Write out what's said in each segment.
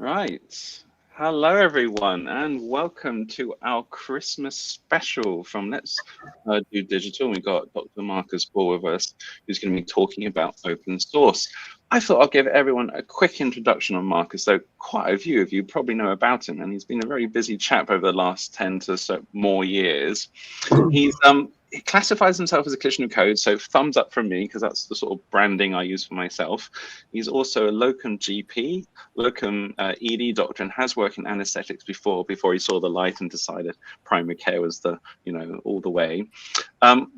Right. Hello, everyone, and welcome to our Christmas special from Let's Do Digital. We've got Dr. Marcus Baw with us, who's going to be talking about open source. I thought I'll give everyone a quick introduction on Marcus, though quite a few of you probably know about him, and he's been a very busy chap over the last 10 to so more years. He classifies himself as a clinician of code, so thumbs up from me because that's the sort of branding I use for myself. He's also a locum GP, locum ED doctor, and has worked in anesthetics before he saw the light and decided primary care was the all the way.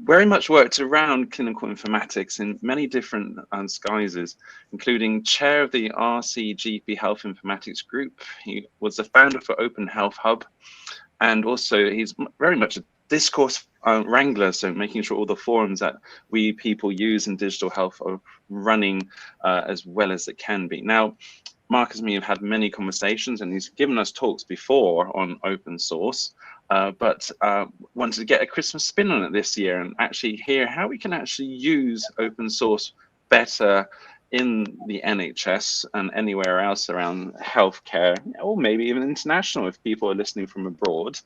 Very much worked around clinical informatics in many different guises, including chair of the RCGP Health Informatics Group. He was the founder for Open Health Hub, and also he's very much a discourse wrangler, so making sure all the forums that we people use in digital health are running as well as it can be. Now, Marcus and me have had many conversations, and he's given us talks before on open source, but wanted to get a Christmas spin on it this year and actually hear how we can actually use open source better in the NHS and anywhere else around healthcare, or maybe even international if people are listening from abroad.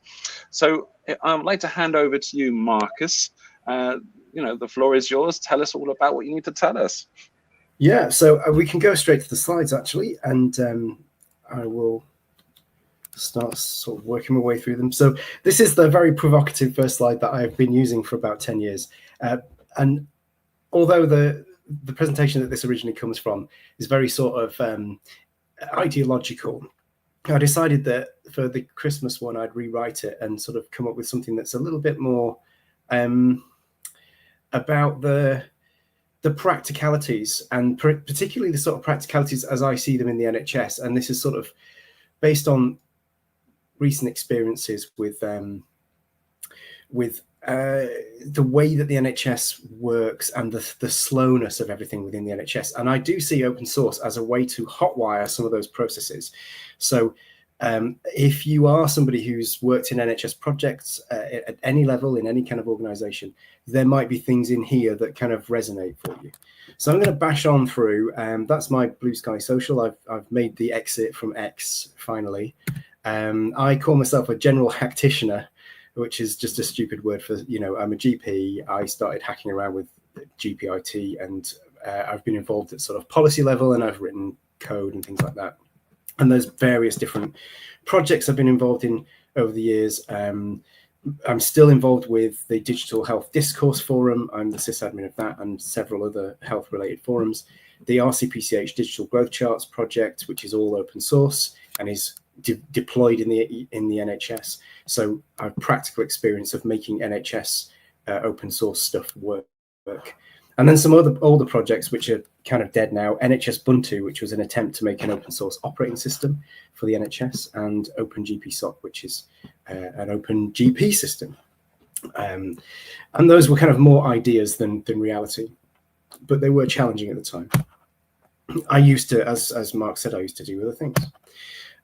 So I'd like to hand over to you, Marcus. The floor is yours. Tell us all about what you need to tell us. Yeah, so we can go straight to the slides, actually, and I will start sort of working my way through them. So this is the very provocative first slide that I've been using for about 10 years. And although the presentation that this originally comes from is very sort of ideological, I decided that for the Christmas one, I'd rewrite it and sort of come up with something that's a little bit more about the practicalities, and particularly the sort of practicalities as I see them in the NHS. And this is sort of based on recent experiences with the way that the NHS works and the slowness of everything within the NHS. And I do see open source as a way to hotwire some of those processes. So if you are somebody who's worked in NHS projects at any level, in any kind of organization, there might be things in here that kind of resonate for you. So I'm going to bash on through. That's my Blue Sky Social. I've made the exit from X finally. I call myself a general hacktitioner, which is just a stupid word for, I'm a GP. I started hacking around with GPIT, and I've been involved at sort of policy level, and I've written code and things like that. And there's various different projects I've been involved in over the years. I'm still involved with the Digital Health Discourse Forum. I'm the sysadmin of that and several other health-related forums. The RCPCH Digital Growth Charts project, which is all open source and is deployed in the NHS. So I have practical experience of making NHS open source stuff work. And then some other older projects which are kind of dead now. NHS Ubuntu, which was an attempt to make an open source operating system for the NHS, and OpenGPSoc, which is an open GP system. And those were kind of more ideas than reality, but they were challenging at the time. I used to, as Mark said, I used to do other things.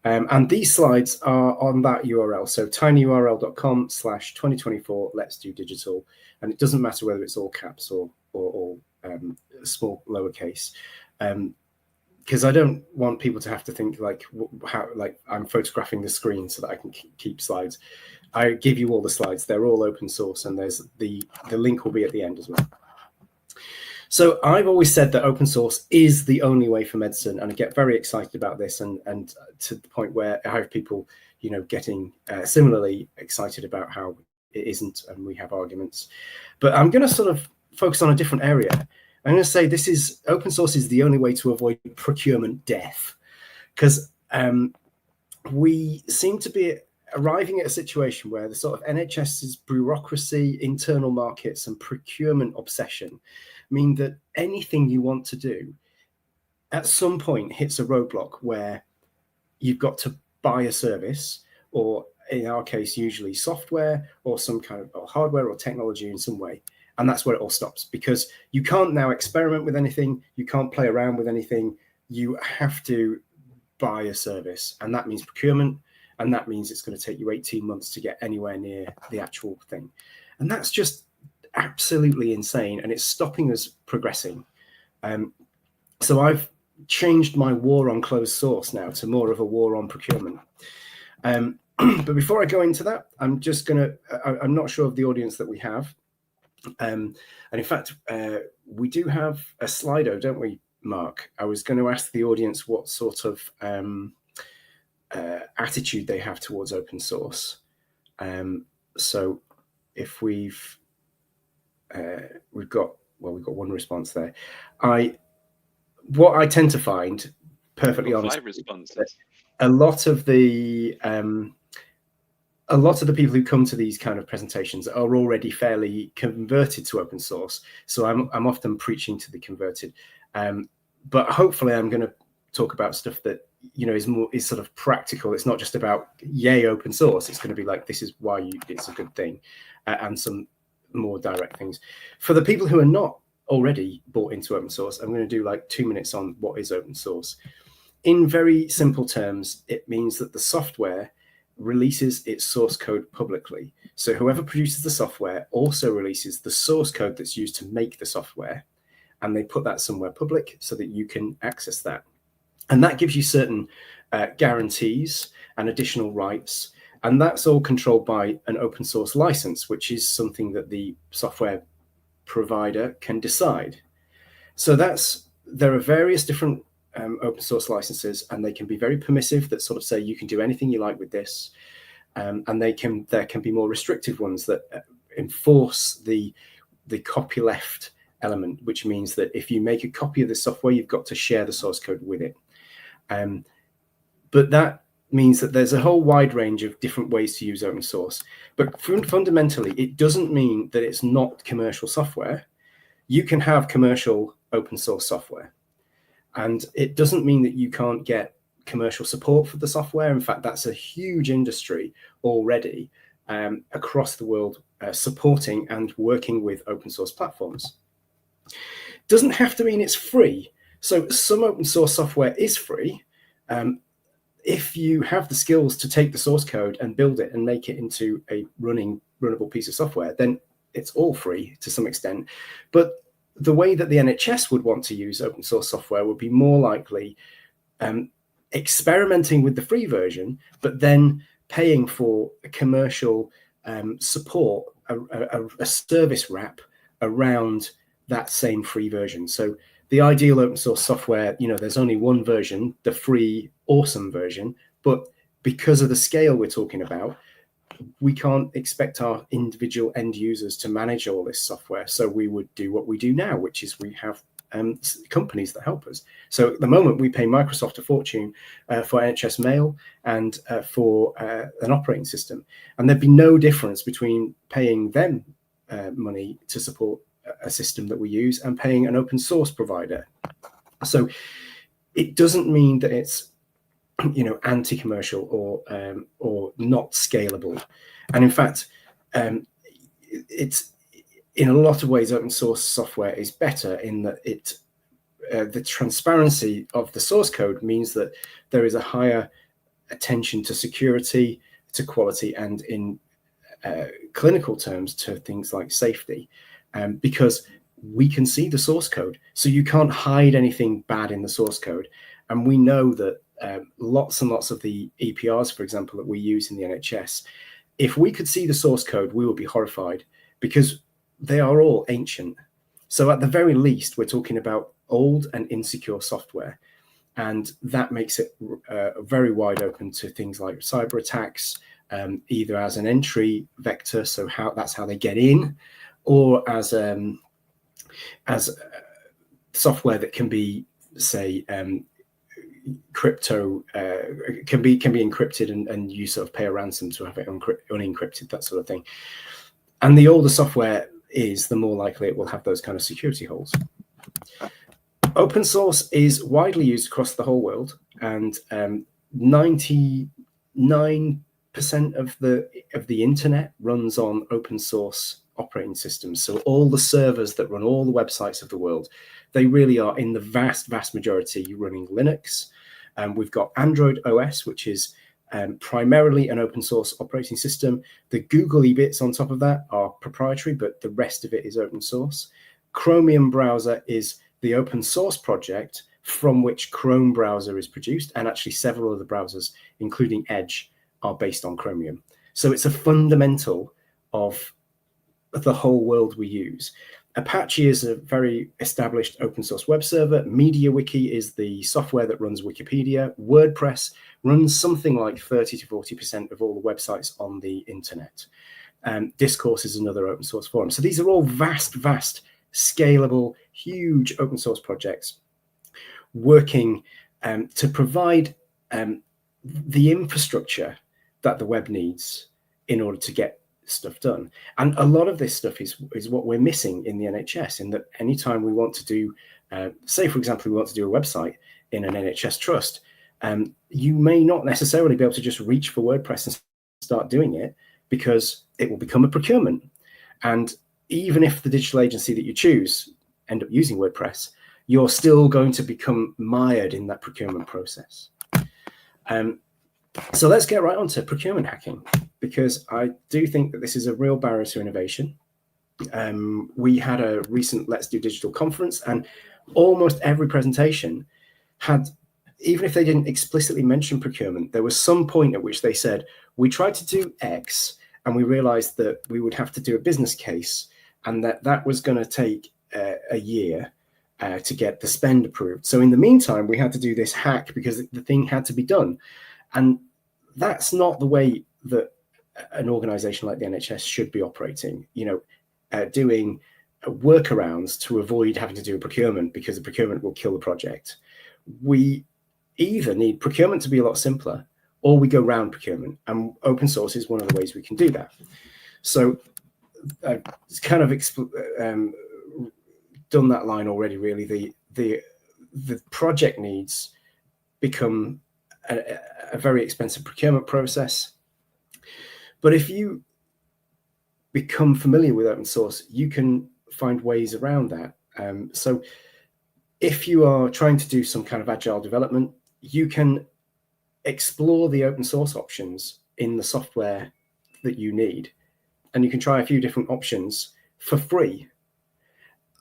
And these slides are on that URL. So tinyurl.com/2024 Let's Do Digital. And it doesn't matter whether it's all caps or small lowercase, because I don't want people to have to think like I'm photographing the screen so that I can keep slides. I give you all the slides. They're all open source, and there's the link will be at the end as well. So I've always said that open source is the only way for medicine, and I get very excited about this, and to the point where I have people, getting similarly excited about how it isn't, and we have arguments. But I'm going to sort of focus on a different area. I'm going to say open source is the only way to avoid procurement death, because we seem to be arriving at a situation where the sort of NHS's bureaucracy, internal markets, and procurement obsession mean that anything you want to do at some point hits a roadblock where you've got to buy a service, or in our case, usually software or some kind of hardware or technology in some way. And that's where it all stops, because you can't now experiment with anything. You can't play around with anything. You have to buy a service, and that means procurement. And that means it's going to take you 18 months to get anywhere near the actual thing. And that's just absolutely insane, and it's stopping us progressing. So I've changed my war on closed source now to more of a war on procurement. But before I go into that, I'm not sure of the audience that we have. And in fact, we do have a Slido, don't we, Mark? I was going to ask the audience what sort of attitude they have towards open source. So if we've got one response there. What I tend to find, perfectly honest, 5 responses. A lot of the people who come to these kind of presentations are already fairly converted to open source. So I'm often preaching to the converted, but hopefully I'm going to talk about stuff that is sort of practical. It's not just about yay open source. It's going to be like, this is why it's a good thing, and some more direct things. For the people who are not already bought into open source, I'm going to do like 2 minutes on what is open source. In very simple terms, it means that the software releases its source code publicly. So whoever produces the software also releases the source code that's used to make the software, and they put that somewhere public so that you can access that. And that gives you certain guarantees and additional rights. And that's all controlled by an open source license, which is something that the software provider can decide. So there are various different open source licenses, and they can be very permissive, that sort of say you can do anything you like with this. And there can be more restrictive ones that enforce the copyleft element, which means that if you make a copy of the software, you've got to share the source code with it. But that means that there's a whole wide range of different ways to use open source. But fundamentally, it doesn't mean that it's not commercial software. You can have commercial open source software. And it doesn't mean that you can't get commercial support for the software. In fact, that's a huge industry already across the world supporting and working with open source platforms. Doesn't have to mean it's free. So some open source software is free. If you have the skills to take the source code and build it and make it into a runnable piece of software, then it's all free to some extent. But the way that the NHS would want to use open source software would be more likely experimenting with the free version, but then paying for a commercial support, a service wrap around that same free version. So the ideal open source software, there's only one version, the free, awesome version, but because of the scale we're talking about, we can't expect our individual end users to manage all this software. So we would do what we do now, which is we have companies that help us. So at the moment, we pay Microsoft a fortune for NHS Mail and for an operating system. And there'd be no difference between paying them money to support a system that we use and paying an open source provider. So it doesn't mean that it's anti-commercial or not scalable. And in fact, it's in a lot of ways open source software is better in that the transparency of the source code means that there is a higher attention to security, to quality, and in clinical terms to things like safety, because we can see the source code. So you can't hide anything bad in the source code. And we know that lots and lots of the EPRs, for example, that we use in the NHS, if we could see the source code, we would be horrified because they are all ancient. So at the very least, we're talking about old and insecure software. And that makes it very wide open to things like cyber attacks, either as an entry vector, so that's how they get in, or as software that can be, say, crypto can be encrypted and you sort of pay a ransom to have it unencrypted, that sort of thing. And the older software is, the more likely it will have those kind of security holes. Open source is widely used across the whole world, and 99% of the internet runs on open source operating systems. So all the servers that run all the websites of the world, they really are in the vast majority running Linux. We've got Android OS, which is primarily an open source operating system. The Googly bits on top of that are proprietary, but the rest of it is open source. Chromium browser is the open source project, from which Chrome browser is produced, and actually several other browsers, including Edge, are based on Chromium. So it's a fundamental of the whole world we use. Apache is a very established open source web server. MediaWiki is the software that runs Wikipedia. WordPress runs something like 30 to 40% of all the websites on the internet. Discourse is another open source forum. So these are all vast, scalable, huge open source projects working to provide the infrastructure that the web needs in order to get stuff done. And a lot of this stuff is what we're missing in the NHS, in that anytime we want to do, say, for example, we want to do a website in an NHS trust, you may not necessarily be able to just reach for WordPress and start doing it, because it will become a procurement. And even if the digital agency that you choose end up using WordPress, you're still going to become mired in that procurement process. So let's get right on to procurement hacking, because I do think that this is a real barrier to innovation. We had a recent Let's Do Digital conference, and almost every presentation had, even if they didn't explicitly mention procurement, there was some point at which they said, we tried to do X and we realized that we would have to do a business case, and that was going to take a year to get the spend approved. So in the meantime, we had to do this hack because the thing had to be done. And that's not the way that an organization like the NHS should be operating, doing workarounds to avoid having to do a procurement because the procurement will kill the project. We either need procurement to be a lot simpler, or we go round procurement, and open source is one of the ways we can do that. So I've kind of done that line already, really. The project needs become a very expensive procurement process. But if you become familiar with open source, you can find ways around that. So if you are trying to do some kind of agile development, you can explore the open source options in the software that you need. And you can try a few different options for free.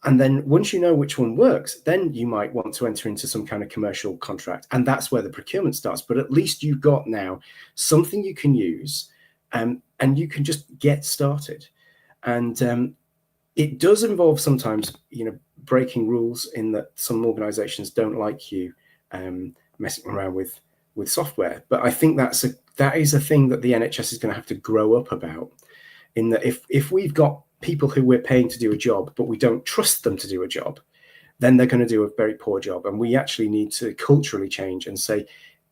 And then once you know which one works, then you might want to enter into some kind of commercial contract. And that's where the procurement starts. But at least you've got now something you can use, and you can just get started. And it does involve sometimes, breaking rules, in that some organizations don't like you messing around with software. But I think that is a thing that the NHS is going to have to grow up about, in that if we've got people who we're paying to do a job, but we don't trust them to do a job, then they're going to do a very poor job. And we actually need to culturally change and say,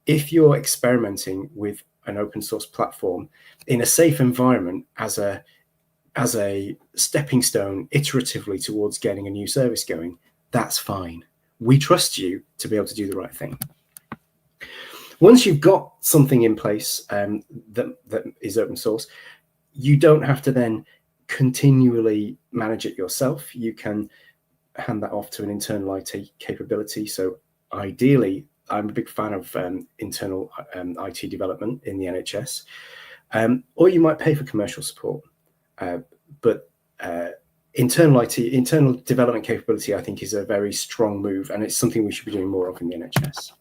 if you're experimenting with an open source platform in a safe environment as a stepping stone iteratively towards getting a new service going, that's fine. We trust you to be able to do the right thing. Once you've got something in place that is open source, you don't have to then continually manage it yourself. You can hand that off to an internal IT capability. So ideally, I'm a big fan of internal IT development in the NHS, or you might pay for commercial support. But internal development capability, I think, is a very strong move, and it's something we should be doing more of in the NHS.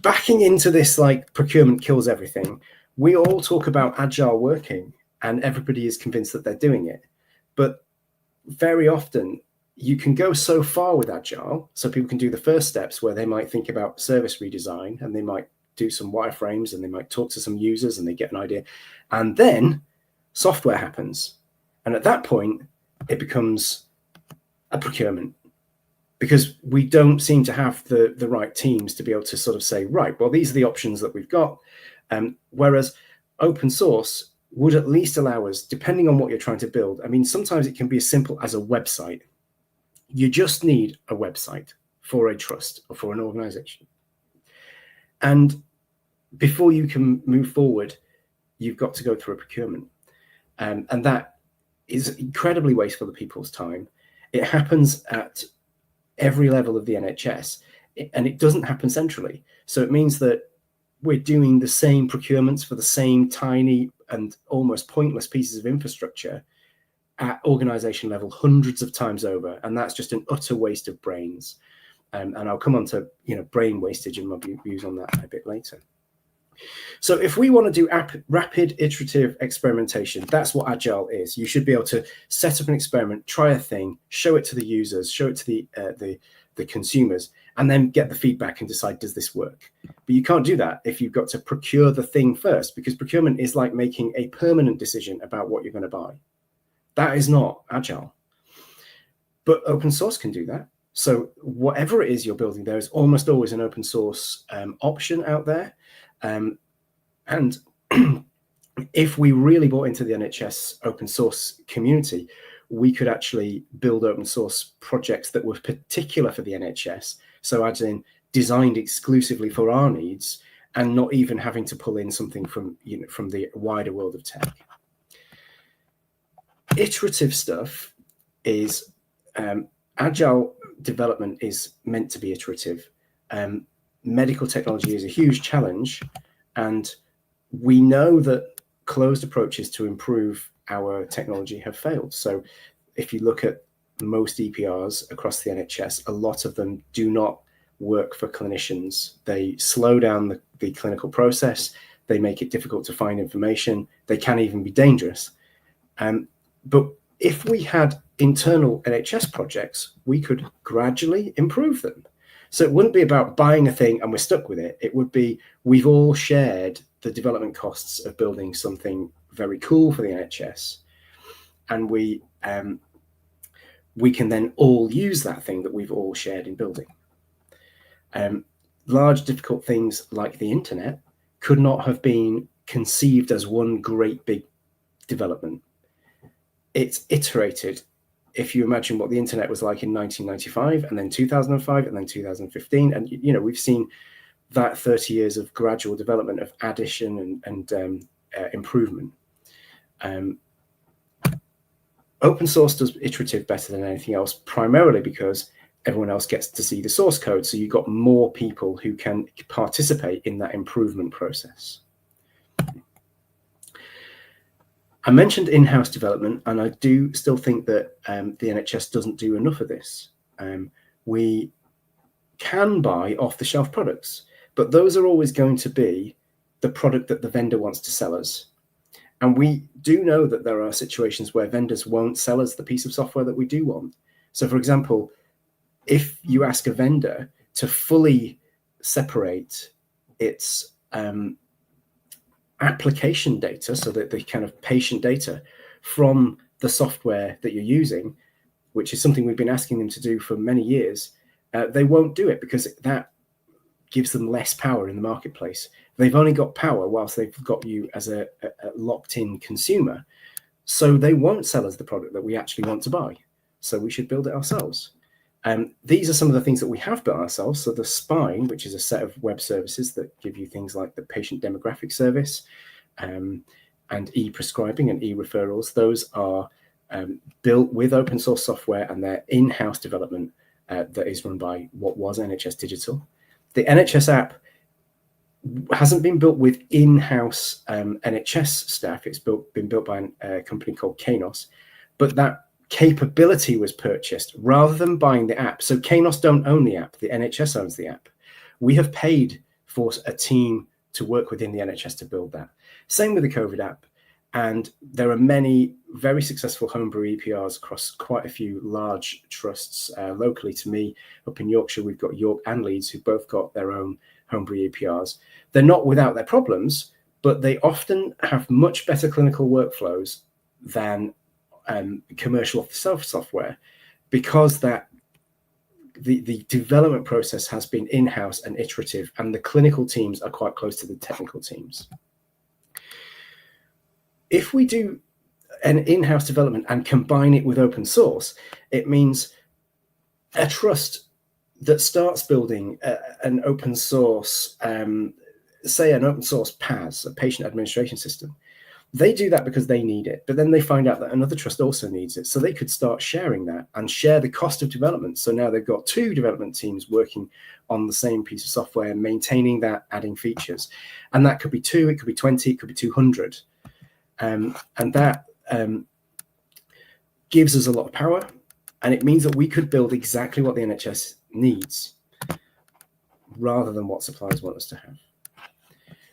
Backing into this, like, procurement kills everything, we all talk about agile working, and everybody is convinced that they're doing it. But very often you can go so far with agile, so people can do the first steps where they might think about service redesign, and they might do some wireframes, and they might talk to some users, and they get an idea, and then software happens. And at that point, it becomes a procurement, because we don't seem to have the right teams to be able to sort of say, right, well, these are the options that we've got. Whereas open source would at least allow us, depending on what you're trying to build. I mean, sometimes it can be as simple as a website. You just need a website for a trust or for an organization. And before you can move forward, you've got to go through a procurement. And that is incredibly wasteful of people's time. It happens at every level of the NHS, and it doesn't happen centrally. So it means that we're doing the same procurements for the same tiny and almost pointless pieces of infrastructure at organization level hundreds of times over. And that's just an utter waste of brains. And I'll come on to brain wastage and my views on that a bit later. So if we want to do rapid iterative experimentation, that's what Agile is. You should be able to set up an experiment, try a thing, show it to the users, show it to the consumers, and then get the feedback and decide, does this work? But you can't do that if you've got to procure the thing first, because procurement is like making a permanent decision about what you're going to buy. That is not Agile. But open source can do that. So whatever it is you're building, there is almost always an open source option out there. And if we really bought into the NHS open source community, we could actually build open source projects that were particular for the NHS. So as in designed exclusively for our needs, and not even having to pull in something from the wider world of tech. Iterative stuff is Agile development is meant to be iterative. Medical technology is a huge challenge, and we know that closed approaches to improve our technology have failed. So if you look at most EPRs across the NHS, a lot of them do not work for clinicians. They slow down the clinical process. They make it difficult to find information. They can even be dangerous. But if we had internal NHS projects, we could gradually improve them. So it wouldn't be about buying a thing and we're stuck with it. It would be, we've all shared the development costs of building something very cool for the NHS. And we can then all use that thing that we've all shared in building. Large, difficult things like the internet could not have been conceived as one great big development. It's iterated. If you imagine what the internet was like in 1995, and then 2005, and then 2015, and we've seen that 30 years of gradual development of addition and improvement. Open source does iterative better than anything else, primarily because everyone else gets to see the source code. So you've got more people who can participate in that improvement process. I mentioned in-house development, and I do still think that the NHS doesn't do enough of this. We can buy off-the-shelf products, but those are always going to be the product that the vendor wants to sell us. And we do know that there are situations where vendors won't sell us the piece of software that we do want. So, for example, if you ask a vendor to fully separate its application data, so that the kind of patient data from the software that you're using, which is something we've been asking them to do for many years, they won't do it because that gives them less power in the marketplace. They've only got power whilst they've got you as a locked-in consumer. So they won't sell us the product that we actually want to buy. So we should build it ourselves. These are some of the things that we have built ourselves. So the Spine, which is a set of web services that give you things like the patient demographic service and e-prescribing and e-referrals, those are built with open source software, and they're in-house development that is run by what was NHS Digital. The NHS app hasn't been built with in-house NHS staff. It's been built by a company called Kainos, but that capability was purchased rather than buying the app. So Kainos don't own the app. The NHS owns the app. We have paid for a team to work within the NHS to build that. Same with the COVID app. And there are many very successful homebrew EPRs across quite a few large trusts. Locally to me, up in Yorkshire, we've got York and Leeds, who both got their own homebrew EPRs. They're not without their problems, but they often have much better clinical workflows than commercial off-the-shelf software, because that the development process has been in-house and iterative, and the clinical teams are quite close to the technical teams. If we do an in-house development and combine it with open source, it means a trust that starts building an open source, say an open source PAS, a patient administration system. They do that because they need it, but then they find out that another trust also needs it. So they could start sharing that and share the cost of development. So now they've got two development teams working on the same piece of software, maintaining that, adding features. And that could be 2, it could be 20, it could be 200. And that gives us a lot of power. And it means that we could build exactly what the NHS needs. rather than what suppliers want us to have.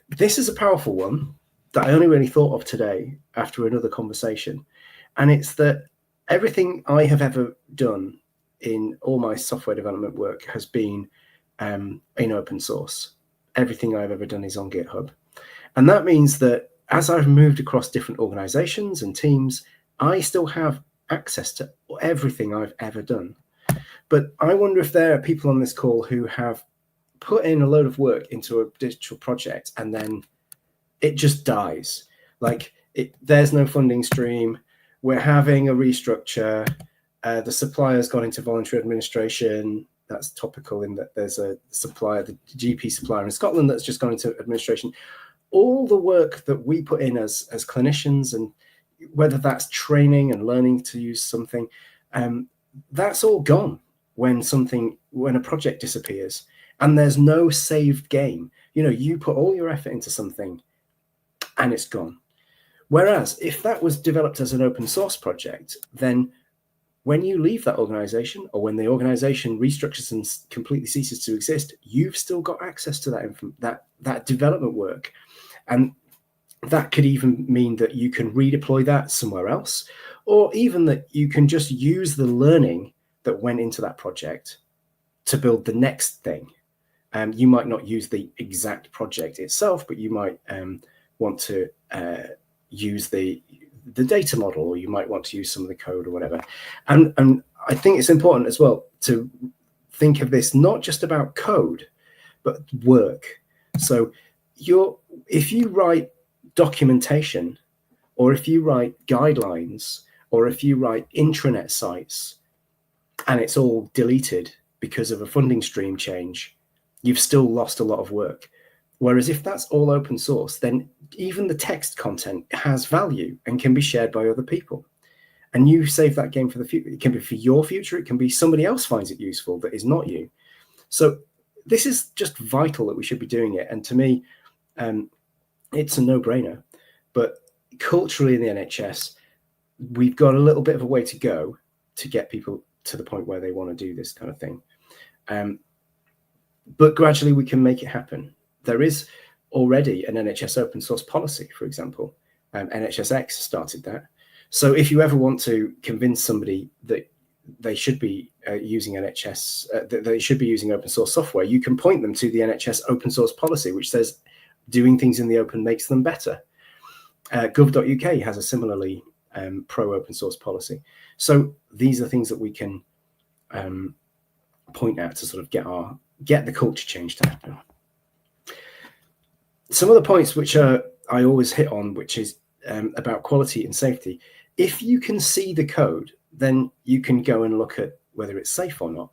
This is a powerful one that I only really thought of today after another conversation. And it's that everything I have ever done in all my software development work has been in open source. Everything I've ever done is on GitHub. And that means that as I've moved across different organizations and teams, I still have access to everything I've ever done. But I wonder if there are people on this call who have put in a load of work into a digital project and then it just dies. Like there's no funding stream. We're having a restructure. The supplier's gone into voluntary administration. That's topical in that there's a supplier, the GP supplier in Scotland, that's just gone into administration. All the work that we put in as clinicians, and whether that's training and learning to use something, that's all gone when a project disappears. And there's no saved game. You put all your effort into something and it's gone. Whereas if that was developed as an open source project, then when you leave that organization, or when the organization restructures and completely ceases to exist, you've still got access to that development work. And that could even mean that you can redeploy that somewhere else, or even that you can just use the learning that went into that project to build the next thing. You might not use the exact project itself, but you might want to use the data model, or you might want to use some of the code or whatever. And I think it's important as well to think of this not just about code, but work. So if you write documentation, or if you write guidelines, or if you write intranet sites, and it's all deleted because of a funding stream change, you've still lost a lot of work. Whereas if that's all open source, then even the text content has value and can be shared by other people. And you save that game for the future. It can be for your future. It can be somebody else finds it useful that is not you. So this is just vital that we should be doing it. And to me, it's a no-brainer. But culturally in the NHS, we've got a little bit of a way to go to get people to the point where they want to do this kind of thing. But gradually we can make it happen. There is already an NHS open source policy, for example. NHSX started that. So if you ever want to convince somebody that they should be using that they should be using open source software, you can point them to the NHS open source policy, which says doing things in the open makes them better. Gov.uk has a similarly pro open source policy. So these are things that we can point out to sort of get the culture change to happen. Some of the points which I always hit on, which is about quality and safety. If you can see the code, then you can go and look at whether it's safe or not.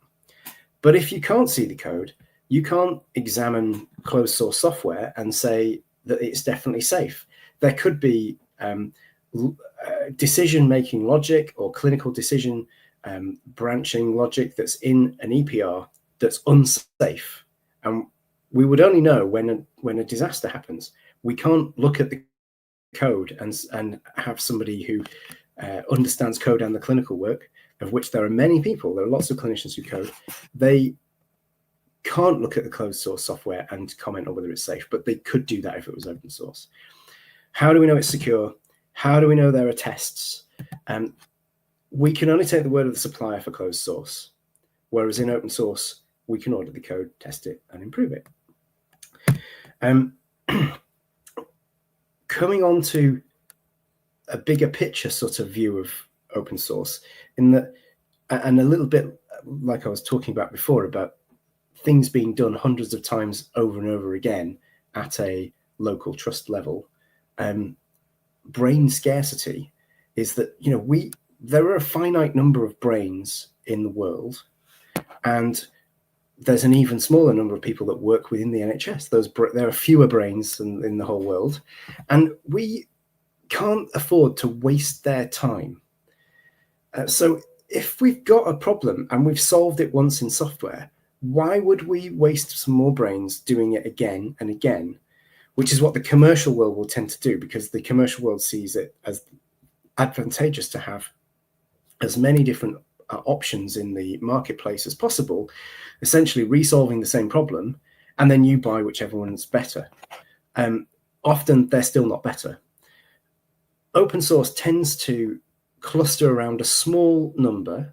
But if you can't see the code, you can't examine closed source software and say that it's definitely safe. There could be decision-making logic or clinical decision branching logic that's in an EPR that's unsafe. And we would only know when a disaster happens. We can't look at the code and have somebody who understands code and the clinical work, of which there are many people. There are lots of clinicians who code. They can't look at the closed source software and comment on whether it's safe, but they could do that if it was open source. How do we know it's secure? How do we know there are tests? We can only take the word of the supplier for closed source, whereas in open source, we can order the code, test it, and improve it. Coming on to a bigger picture sort of view of open source, in that, and a little bit like I was talking about before, about things being done hundreds of times over and over again at a local trust level. Brain scarcity is that, there are a finite number of brains in the world, and there's an even smaller number of people that work within the NHS. There are fewer brains than in the whole world, and we can't afford to waste their time. So if we've got a problem and we've solved it once in software, why would we waste some more brains doing it again and again? Which is what the commercial world will tend to do, because the commercial world sees it as advantageous to have as many different options in the marketplace as possible, essentially resolving the same problem and then you buy whichever one's better. Often they're still not better. Open source tends to cluster around a small number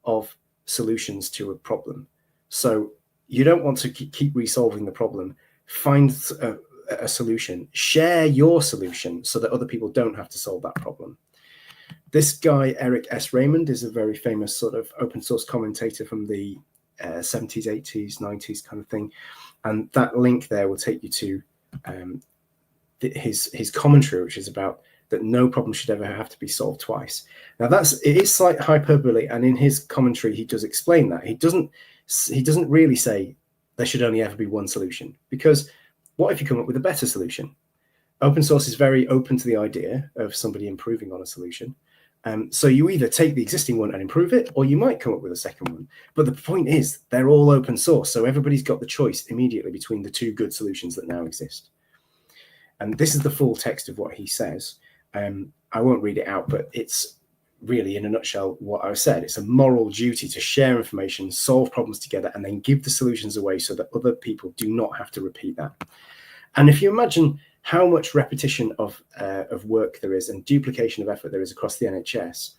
of solutions to a problem. So you don't want to keep resolving the problem. Find a solution, share your solution so that other people don't have to solve that problem. This guy, Eric S. Raymond, is a very famous sort of open source commentator from the 70s, 80s, 90s kind of thing. And that link there will take you to his commentary, which is about that no problem should ever have to be solved twice. Now it is slight hyperbole, and in his commentary he does explain that. He doesn't really say there should only ever be one solution, because what if you come up with a better solution? Open source is very open to the idea of somebody improving on a solution. So you either take the existing one and improve it, or you might come up with a second one. But the point is, they're all open source, so everybody's got the choice immediately between the two good solutions that now exist. And this is the full text of what he says. I won't read it out, but it's really, in a nutshell, what I said. It's a moral duty to share information, solve problems together, and then give the solutions away so that other people do not have to repeat that. And if you imagine how much repetition of work there is and duplication of effort there is across the NHS,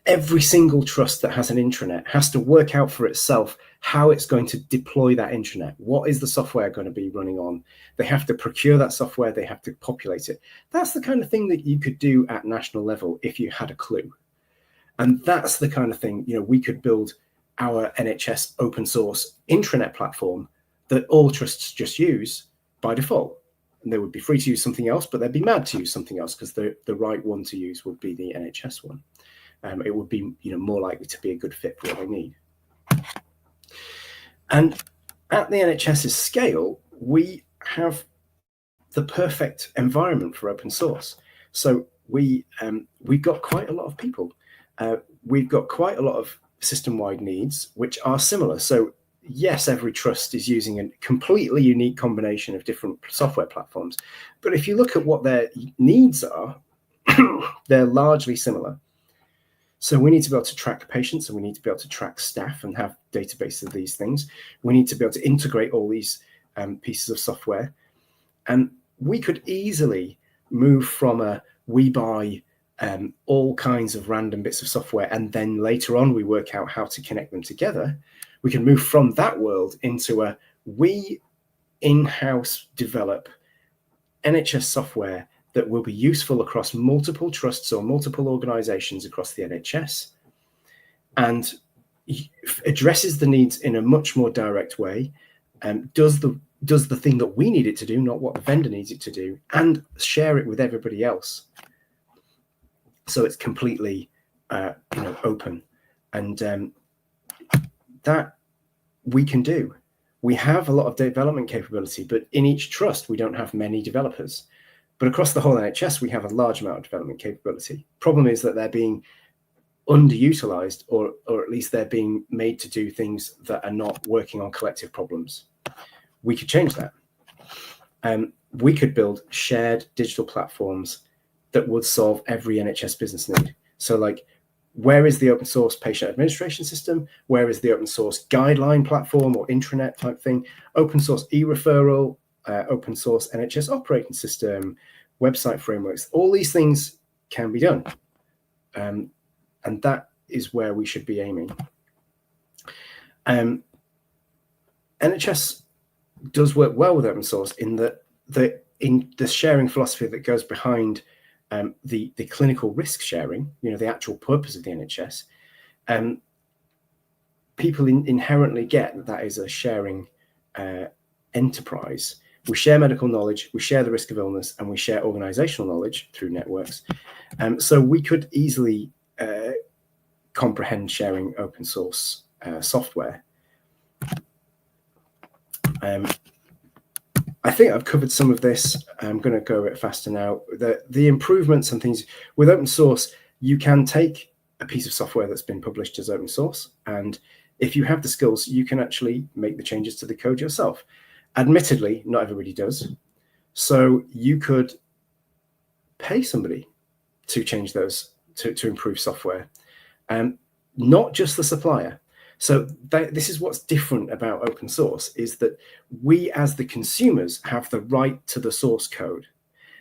every single trust that has an intranet has to work out for itself how it's going to deploy that intranet. What is the software going to be running on? They have to procure that software. They have to populate it. That's the kind of thing that you could do at national level if you had a clue. And that's the kind of thing, we could build our NHS open source intranet platform that all trusts just use by default. And they would be free to use something else, but they'd be mad to use something else, because the right one to use would be the NHS one. It would be more likely to be a good fit for what they need. And at the NHS's scale, we have the perfect environment for open source. So we've got quite a lot of people. We've got quite a lot of system-wide needs, which are similar. So yes, every trust is using a completely unique combination of different software platforms. But if you look at what their needs are, they're largely similar. So we need to be able to track patients, and we need to be able to track staff and have databases of these things. We need to be able to integrate all these pieces of software. And we could easily move from we buy all kinds of random bits of software, and then later on we work out how to connect them together. We can move from that world into we in-house develop NHS software that will be useful across multiple trusts or multiple organizations across the NHS, and addresses the needs in a much more direct way, does the thing that we need it to do, not what the vendor needs it to do, and share it with everybody else. So it's completely open, and that we can do. We have a lot of development capability, but in each trust we don't have many developers. But across the whole NHS, we have a large amount of development capability. Problem is that they're being underutilized, or at least they're being made to do things that are not working on collective problems. We could change that. We could build shared digital platforms that would solve every NHS business need. So where is the open source patient administration system? Where is the open source guideline platform or intranet type thing? Open source e-referral, open source NHS operating system, website frameworks. All these things can be done. And that is where we should be aiming. NHS does work well with open source in the sharing philosophy that goes behind the clinical risk sharing, the actual purpose of the NHS. People inherently get that is a sharing enterprise. We share medical knowledge, we share the risk of illness, and we share organizational knowledge through networks. So we could easily comprehend sharing open source software. I think I've covered some of this. I'm going to go a bit faster now. The improvements and things with open source, you can take a piece of software that's been published as open source, and if you have the skills, you can actually make the changes to the code yourself. Admittedly, not everybody does. So you could pay somebody to change those, to improve software, not just the supplier. So this is what's different about open source, is that we as the consumers have the right to the source code.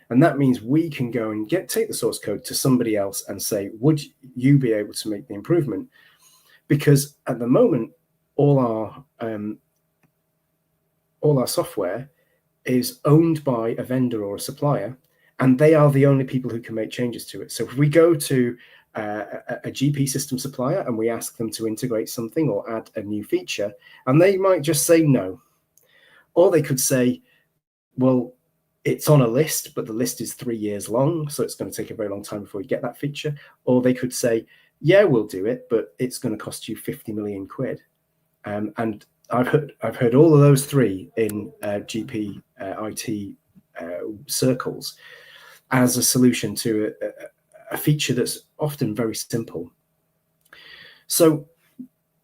And that means we can go and take the source code to somebody else and say, would you be able to make the improvement? Because at the moment, all our software is owned by a vendor or a supplier, and they are the only people who can make changes to it. So if we go to a GP system supplier and we ask them to integrate something or add a new feature, and they might just say no. Or they could say, well, it's on a list, but the list is 3 years long, so it's going to take a very long time before we get that feature. Or they could say, yeah, we'll do it, but it's going to cost you 50 million quid. And I've heard all of those three in GP IT circles as a solution to a feature that's often very simple. So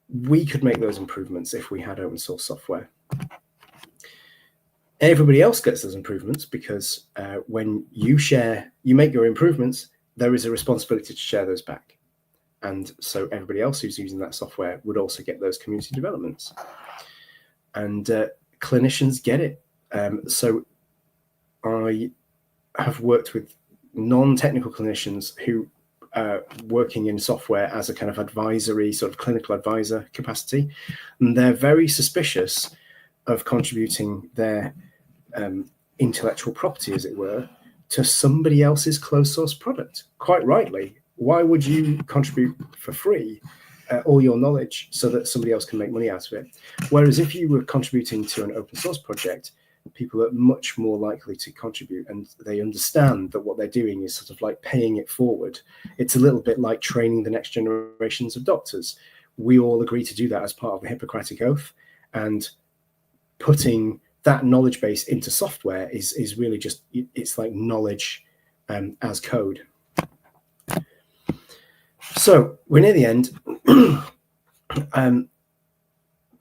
we could make those improvements if we had open source software. Everybody else gets those improvements because when you make your improvements, there is a responsibility to share those back. And so everybody else who's using that software would also get those community developments. And clinicians get it. So I have worked with non-technical clinicians who are working in software as a kind of advisory, sort of clinical advisor capacity. And they're very suspicious of contributing their intellectual property, as it were, to somebody else's closed source product. Quite rightly. Why would you contribute for free all your knowledge so that somebody else can make money out of it? Whereas if you were contributing to an open source project, people are much more likely to contribute, and they understand that what they're doing is sort of like paying it forward. It's a little bit like training the next generations of doctors. We all agree to do that as part of the Hippocratic Oath, and putting that knowledge base into software is really just, it's like knowledge as code. So we're near the end.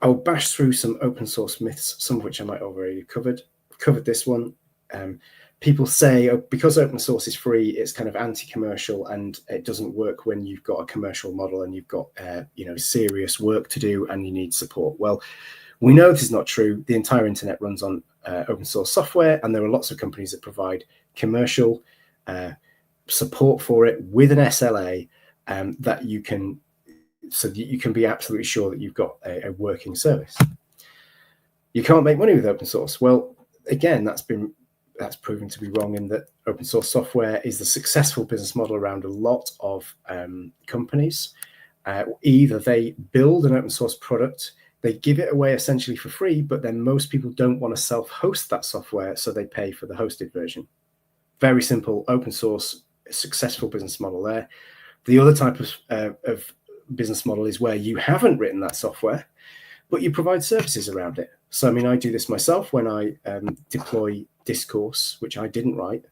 I'll bash through some open source myths, some of which I might already covered this one. People say, because open source is free, it's kind of anti-commercial and it doesn't work when you've got a commercial model and you've got serious work to do and you need support. Well, we know this is not true. The entire internet runs on open source software, and there are lots of companies that provide commercial support for it with an SLA that you can be absolutely sure that you've got a working service. You can't make money with open source. Well, again, that's proven to be wrong, in that open source software is the successful business model around a lot of companies. Either they build an open source product, they give it away essentially for free, but then most people don't want to self-host that software, so they pay for the hosted version. Very simple, open source, successful business model there. The other type of business model is where you haven't written that software, but you provide services around it. So, I mean, I do this myself when I deploy Discourse, which I didn't write,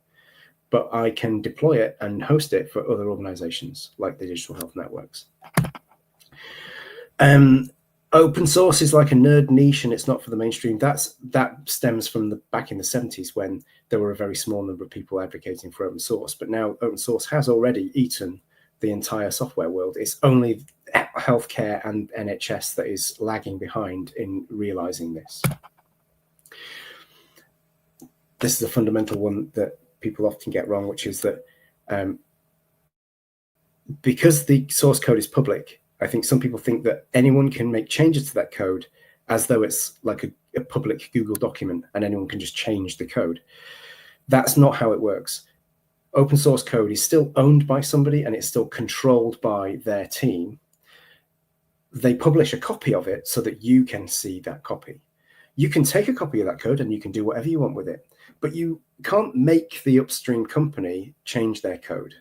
but I can deploy it and host it for other organizations like the Digital Health Networks. Open source is like a nerd niche, and it's not for the mainstream. That stems from back in the 70s, when there were a very small number of people advocating for open source. But now open source has already eaten the entire software world. It's only healthcare and NHS that is lagging behind in realizing this. This is a fundamental one that people often get wrong, which is that because the source code is public, I think some people think that anyone can make changes to that code as though it's like a public Google document and anyone can just change the code. That's not how it works. Open source code is still owned by somebody and it's still controlled by their team. They publish a copy of it so that you can see that copy. You can take a copy of that code and you can do whatever you want with it, but you can't make the upstream company change their code.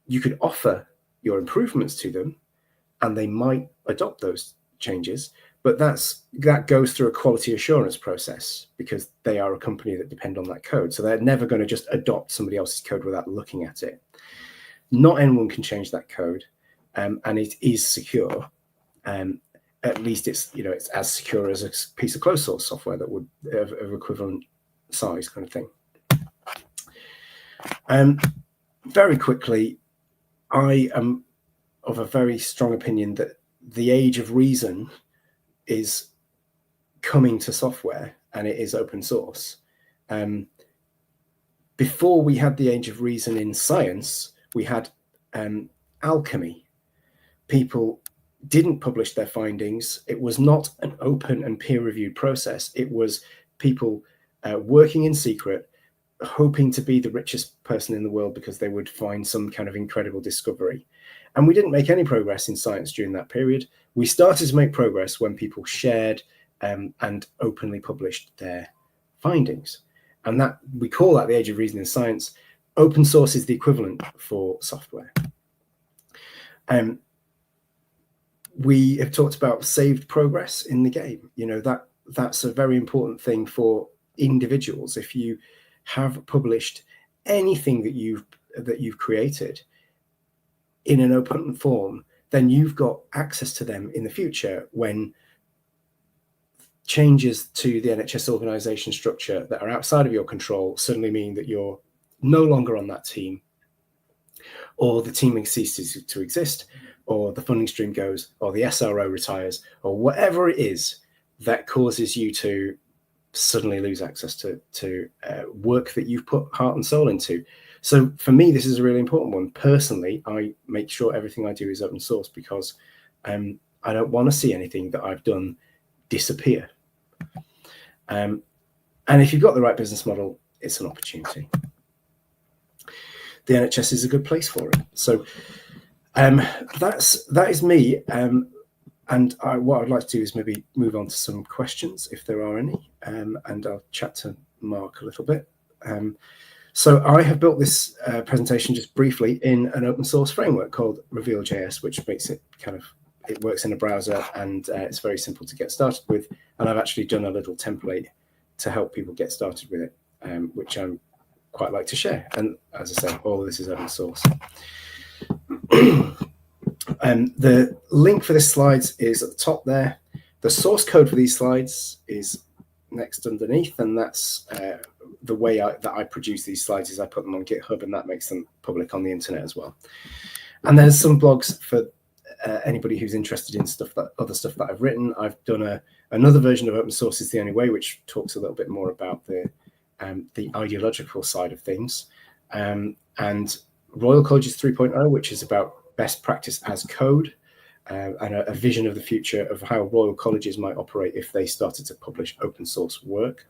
You could offer your improvements to them and they might adopt those changes, but that goes through a quality assurance process because they are a company that depend on that code. So they're never going to just adopt somebody else's code without looking at it. Not anyone can change that code, and it is secure. At least it's as secure as a piece of closed source software that would of equivalent size, kind of thing. Very quickly, I am of a very strong opinion that the age of reason is coming to software, and it is open source. Before we had the age of reason in science, we had alchemy. People didn't publish their findings. It was not an open and peer-reviewed process. It was people working in secret, hoping to be the richest person in the world because they would find some kind of incredible discovery. And we didn't make any progress in science during that period. We started to make progress when people shared and openly published their findings. And that, we call that the age of reason in science. Open source is the equivalent for software. We have talked about saved progress in the game. You know, that's a very important thing for individuals. If you have published anything that you've created in an open form, then you've got access to them in the future when changes to the NHS organisation structure that are outside of your control suddenly mean that you're no longer on that team, or the team ceases to exist, or the funding stream goes, or the SRO retires, or whatever it is that causes you to suddenly lose access to work that you've put heart and soul into. So for me, this is a really important one. Personally, I make sure everything I do is open source because I don't want to see anything that I've done disappear. And if you've got the right business model, it's an opportunity. The NHS is a good place for it. So that is me. And what I'd like to do is maybe move on to some questions, if there are any, and I'll chat to Mark a little bit. So I have built this presentation just briefly in an open source framework called Reveal.js, which makes it it works in a browser, and it's very simple to get started with. And I've actually done a little template to help people get started with it, which I'm quite like to share. And as I say, all of this is open source. The link for this slides is at the top there. The source code for these slides is next underneath, and that's the way that I produce these slides is I put them on GitHub, and that makes them public on the internet as well. And there's some blogs for anybody who's interested in other stuff that I've written. I've done another version of Open Source is the Only Way, which talks a little bit more about the ideological side of things, and Royal Colleges 3.0, which is about best practice as code, and a vision of the future of how Royal Colleges might operate if they started to publish open source work.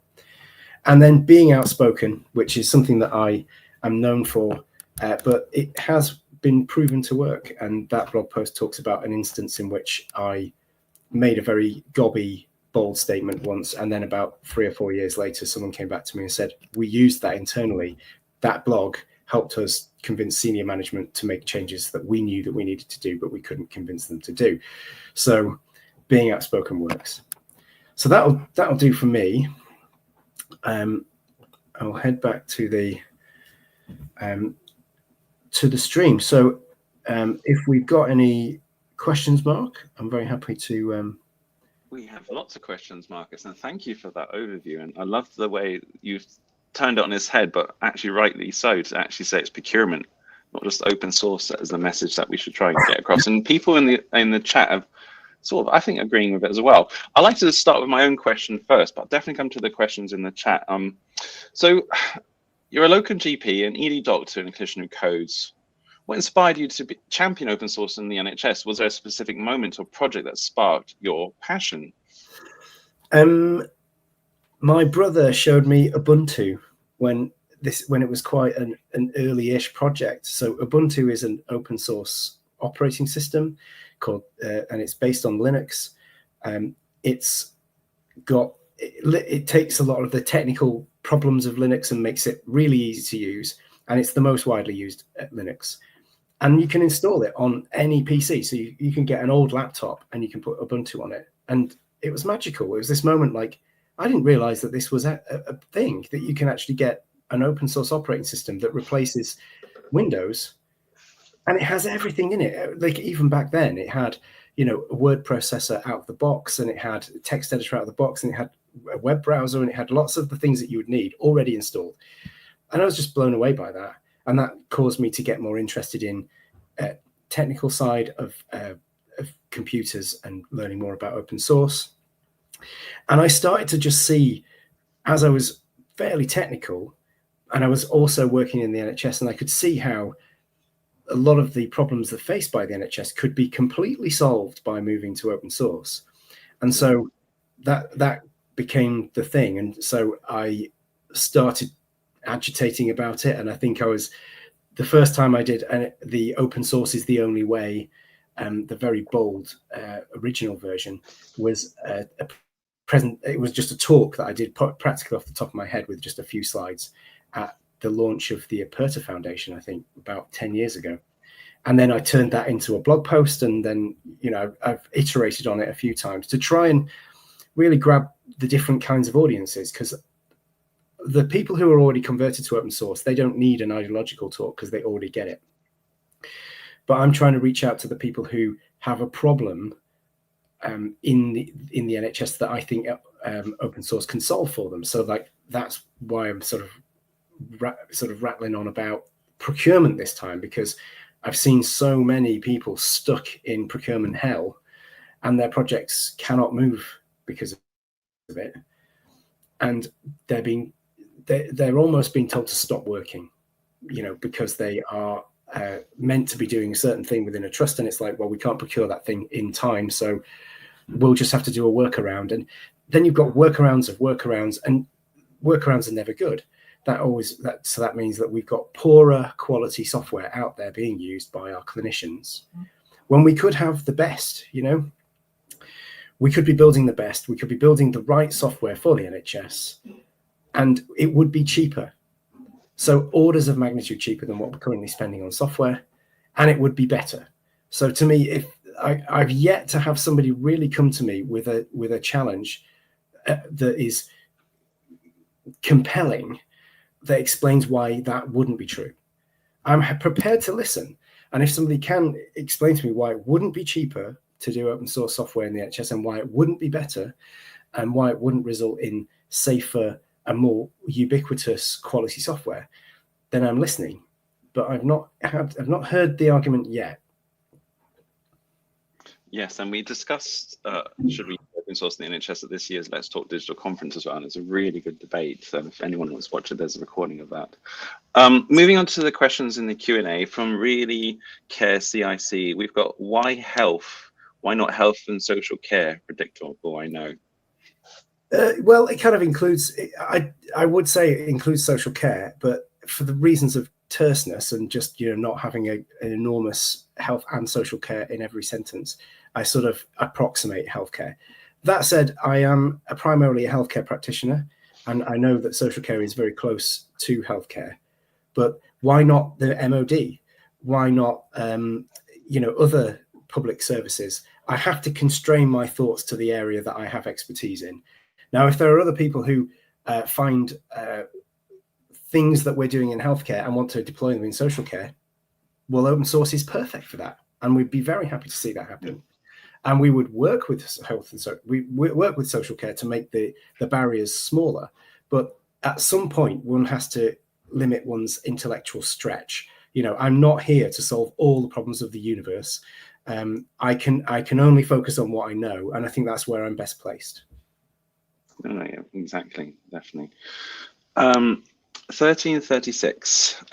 And then Being Outspoken, which is something that I am known for, but it has been proven to work. And that blog post talks about an instance in which I made a very gobby, bold statement once, and then about 3 or 4 years later, someone came back to me and said, we used that internally. That blog helped us convince senior management to make changes that we knew that we needed to do, but we couldn't convince them to do. So Being Outspoken works. So that'll do for me. I'll head back to the stream. So if we've got any questions, Mark, I'm very happy to. We have lots of questions, Marcus, and thank you for that overview. And I love the way you've turned it on its head, but actually rightly so, to actually say it's procurement, not just open source. That is the message that we should try and get across. And people in the chat have sort of, I think, agreeing with it as well. I'd like to start with my own question first, but I'll definitely come to the questions in the chat. So you're a local GP, an ED doctor, and a clinician who codes. What inspired you to champion open source in the NHS? Was there a specific moment or project that sparked your passion? My brother showed me Ubuntu when it was quite an early-ish project. So Ubuntu is an open source operating system called, and it's based on Linux. It takes a lot of the technical problems of Linux and makes it really easy to use, and it's the most widely used Linux. And you can install it on any PC. So you can get an old laptop and you can put Ubuntu on it. And it was magical. It was this moment like, I didn't realize that this was a thing, that you can actually get an open source operating system that replaces Windows, and it has everything in it. Like even back then it had, a word processor out of the box, and it had a text editor out of the box, and it had a web browser, and it had lots of the things that you would need already installed. And I was just blown away by that. And that caused me to get more interested in technical side of computers and learning more about open source. And I started to just see, as I was fairly technical, and I was also working in the NHS, and I could see how a lot of the problems that are faced by the NHS could be completely solved by moving to open source. And so that became the thing. And so I started agitating about it. And I think the first time I did the open source is the only way, the very bold original version was it was just a talk that I did practically off the top of my head with just a few slides at the launch of the Aperta Foundation, I think about 10 years ago. And then I turned that into a blog post, and then, I've iterated on it a few times to try and really grab the different kinds of audiences, because the people who are already converted to open source, they don't need an ideological talk because they already get it. But I'm trying to reach out to the people who have a problem in the NHS that I think open source can solve for them. So that's why I'm sort of rattling on about procurement this time, because I've seen so many people stuck in procurement hell, and their projects cannot move because of it, and they're almost being told to stop working, because they are meant to be doing a certain thing within a trust, and it's like, well, we can't procure that thing in time, so we'll just have to do a workaround. And then you've got workarounds of workarounds, and workarounds are never good. So that means that we've got poorer quality software out there being used by our clinicians, when we could have the best. We could be building the best, we could be building the right software for the NHS, and it would be cheaper. So orders of magnitude cheaper than what we're currently spending on software, and it would be better. So to me, if I've yet to have somebody really come to me with a challenge that is compelling, that explains why that wouldn't be true. I'm prepared to listen. And if somebody can explain to me why it wouldn't be cheaper to do open source software in the NHS, and why it wouldn't be better, and why it wouldn't result in safer and more ubiquitous quality software, then I'm listening. But I've not heard the argument yet. Yes, and we discussed should we open source in the NHS at this year's Let's Talk Digital conference as well, and it's a really good debate. So if anyone wants to watch it, there's a recording of that. Moving on to the questions in the Q&A from Really Care CIC, we've got why health? Why not health and social care? Predictable, I know. Well, it kind of includes, I would say it includes social care, but for the reasons of terseness and just not having an enormous health and social care in every sentence, I sort of approximate healthcare. That said, I am primarily a healthcare practitioner, and I know that social care is very close to healthcare. But why not the MOD? Why not other public services? I have to constrain my thoughts to the area that I have expertise in. Now, if there are other people who find things that we're doing in healthcare and want to deploy them in social care, well, open source is perfect for that, and we'd be very happy to see that happen. And we would work with health and we work with social care to make the barriers smaller. But at some point, one has to limit one's intellectual stretch. I'm not here to solve all the problems of the universe. I can only focus on what I know, and I think that's where I'm best placed. No, yeah, exactly, definitely. 1336,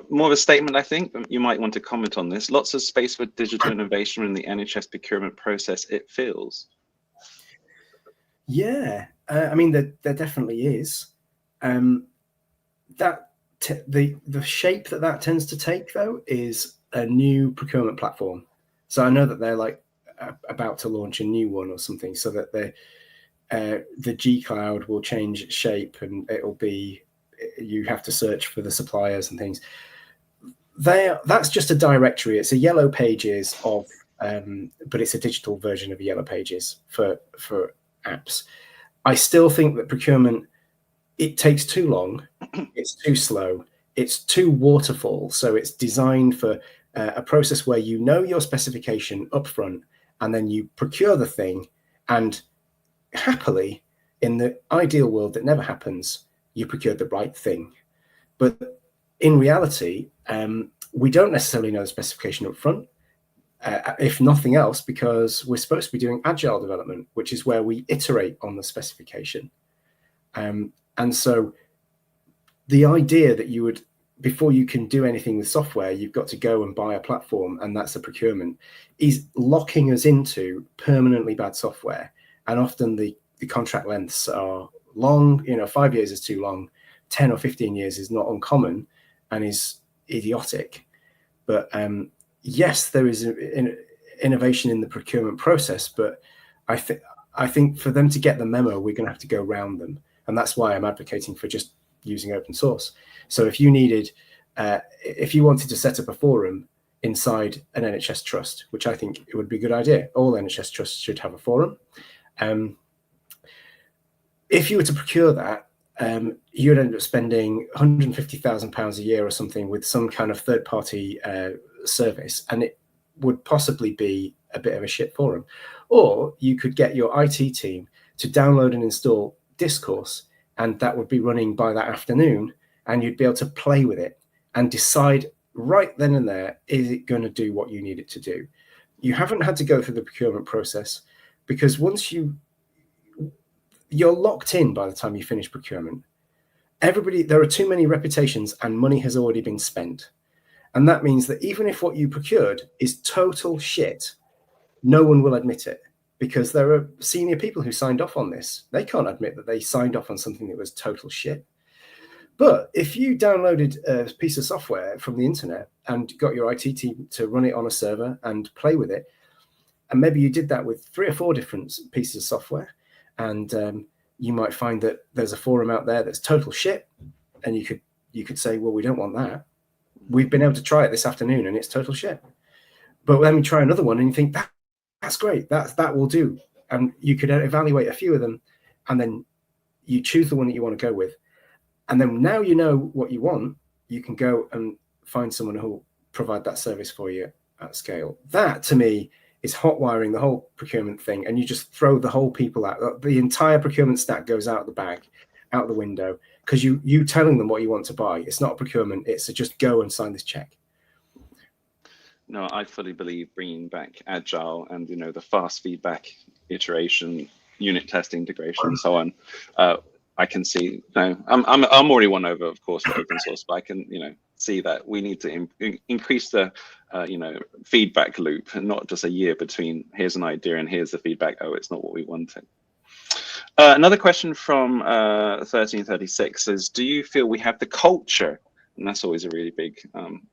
more of a statement, I think. You might want to comment on this. Lots of space for digital innovation in the NHS procurement process, it feels. Yeah, I mean, there definitely is. The shape that tends to take, though, is a new procurement platform. So I know that they're about to launch a new one or something, so that the G Cloud will change shape, and it'll be, you have to search for the suppliers and things. That's just a directory. It's a Yellow Pages of, but it's a digital version of Yellow Pages for apps. I still think that procurement, it takes too long. It's too slow. It's too waterfall. So it's designed for a process where you know your specification upfront, and then you procure the thing, and happily, in the ideal world that never happens, you procured the right thing. But in reality, we don't necessarily know the specification up front. if nothing else, because we're supposed to be doing agile development, which is where we iterate on the specification. And so the idea that you would, before you can do anything with software, you've got to go and buy a platform, and that's a procurement, is locking us into permanently bad software. And often the contract lengths are long. 5 years is too long. 10 or 15 years is not uncommon and is idiotic. But yes, there is innovation in the procurement process, but I think for them to get the memo, we're going to have to go around them. And that's why I'm advocating for just using open source. So if you wanted to set up a forum inside an NHS trust, which I think it would be a good idea, all NHS trusts should have a forum. If you were to procure that, you'd end up spending £150,000 a year or something with some kind of third-party service, and it would possibly be a bit of a shit forum. Or you could get your IT team to download and install Discourse, and that would be running by that afternoon, and you'd be able to play with it and decide right then and there, is it going to do what you need it to do? You haven't had to go through the procurement process, because once you're locked in by the time you finish procurement. There are too many reputations and money has already been spent. And that means that even if what you procured is total shit, no one will admit it, because there are senior people who signed off on this. They can't admit that they signed off on something that was total shit. But if you downloaded a piece of software from the internet and got your IT team to run it on a server and play with it, and maybe you did that with 3 or 4 different pieces of software, and you might find that there's a forum out there that's total shit, and you could say, well, we don't want that. We've been able to try it this afternoon and it's total shit. But let me try another one, and you think that's great, that will do. And you could evaluate a few of them, and then you choose the one that you want to go with. And then now you know what you want, you can go and find someone who will provide that service for you at scale. That to me is hot wiring the whole procurement thing, and you just throw the whole people out. The entire procurement stack goes out the bag, out the window, because you telling them what you want to buy. It's not a procurement, it's a just go and sign this check. No, I fully believe bringing back agile and the fast feedback, iteration, unit test integration, and so on. I can see. No, I'm already won over, of course, for open source, but I can see that we need to increase the feedback loop, and not just a year between here's an idea and here's the feedback. Oh, it's not what we wanted. Another question from 1336 is, do you feel we have the culture? And that's always a really big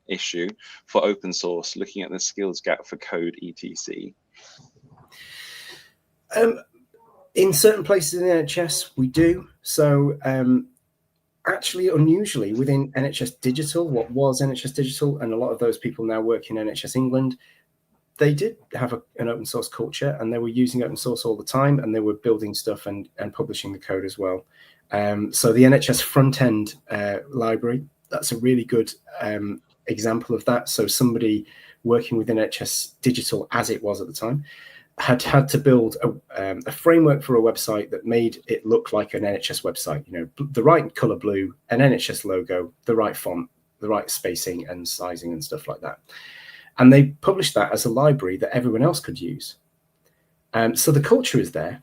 issue for open source, looking at the skills gap for code, etc. In certain places in the NHS, we do. So actually, unusually, within NHS Digital, what was NHS Digital, and a lot of those people now work in NHS England, they did have an open source culture, and they were using open source all the time, and they were building stuff and publishing the code as well. So the NHS front end library, that's a really good example of that. So somebody working within NHS Digital, as it was at the time, had to build a framework for a website that made it look like an NHS website. The right color blue, an NHS logo, the right font, the right spacing and sizing and stuff like that. And they published that as a library that everyone else could use. So the culture is there,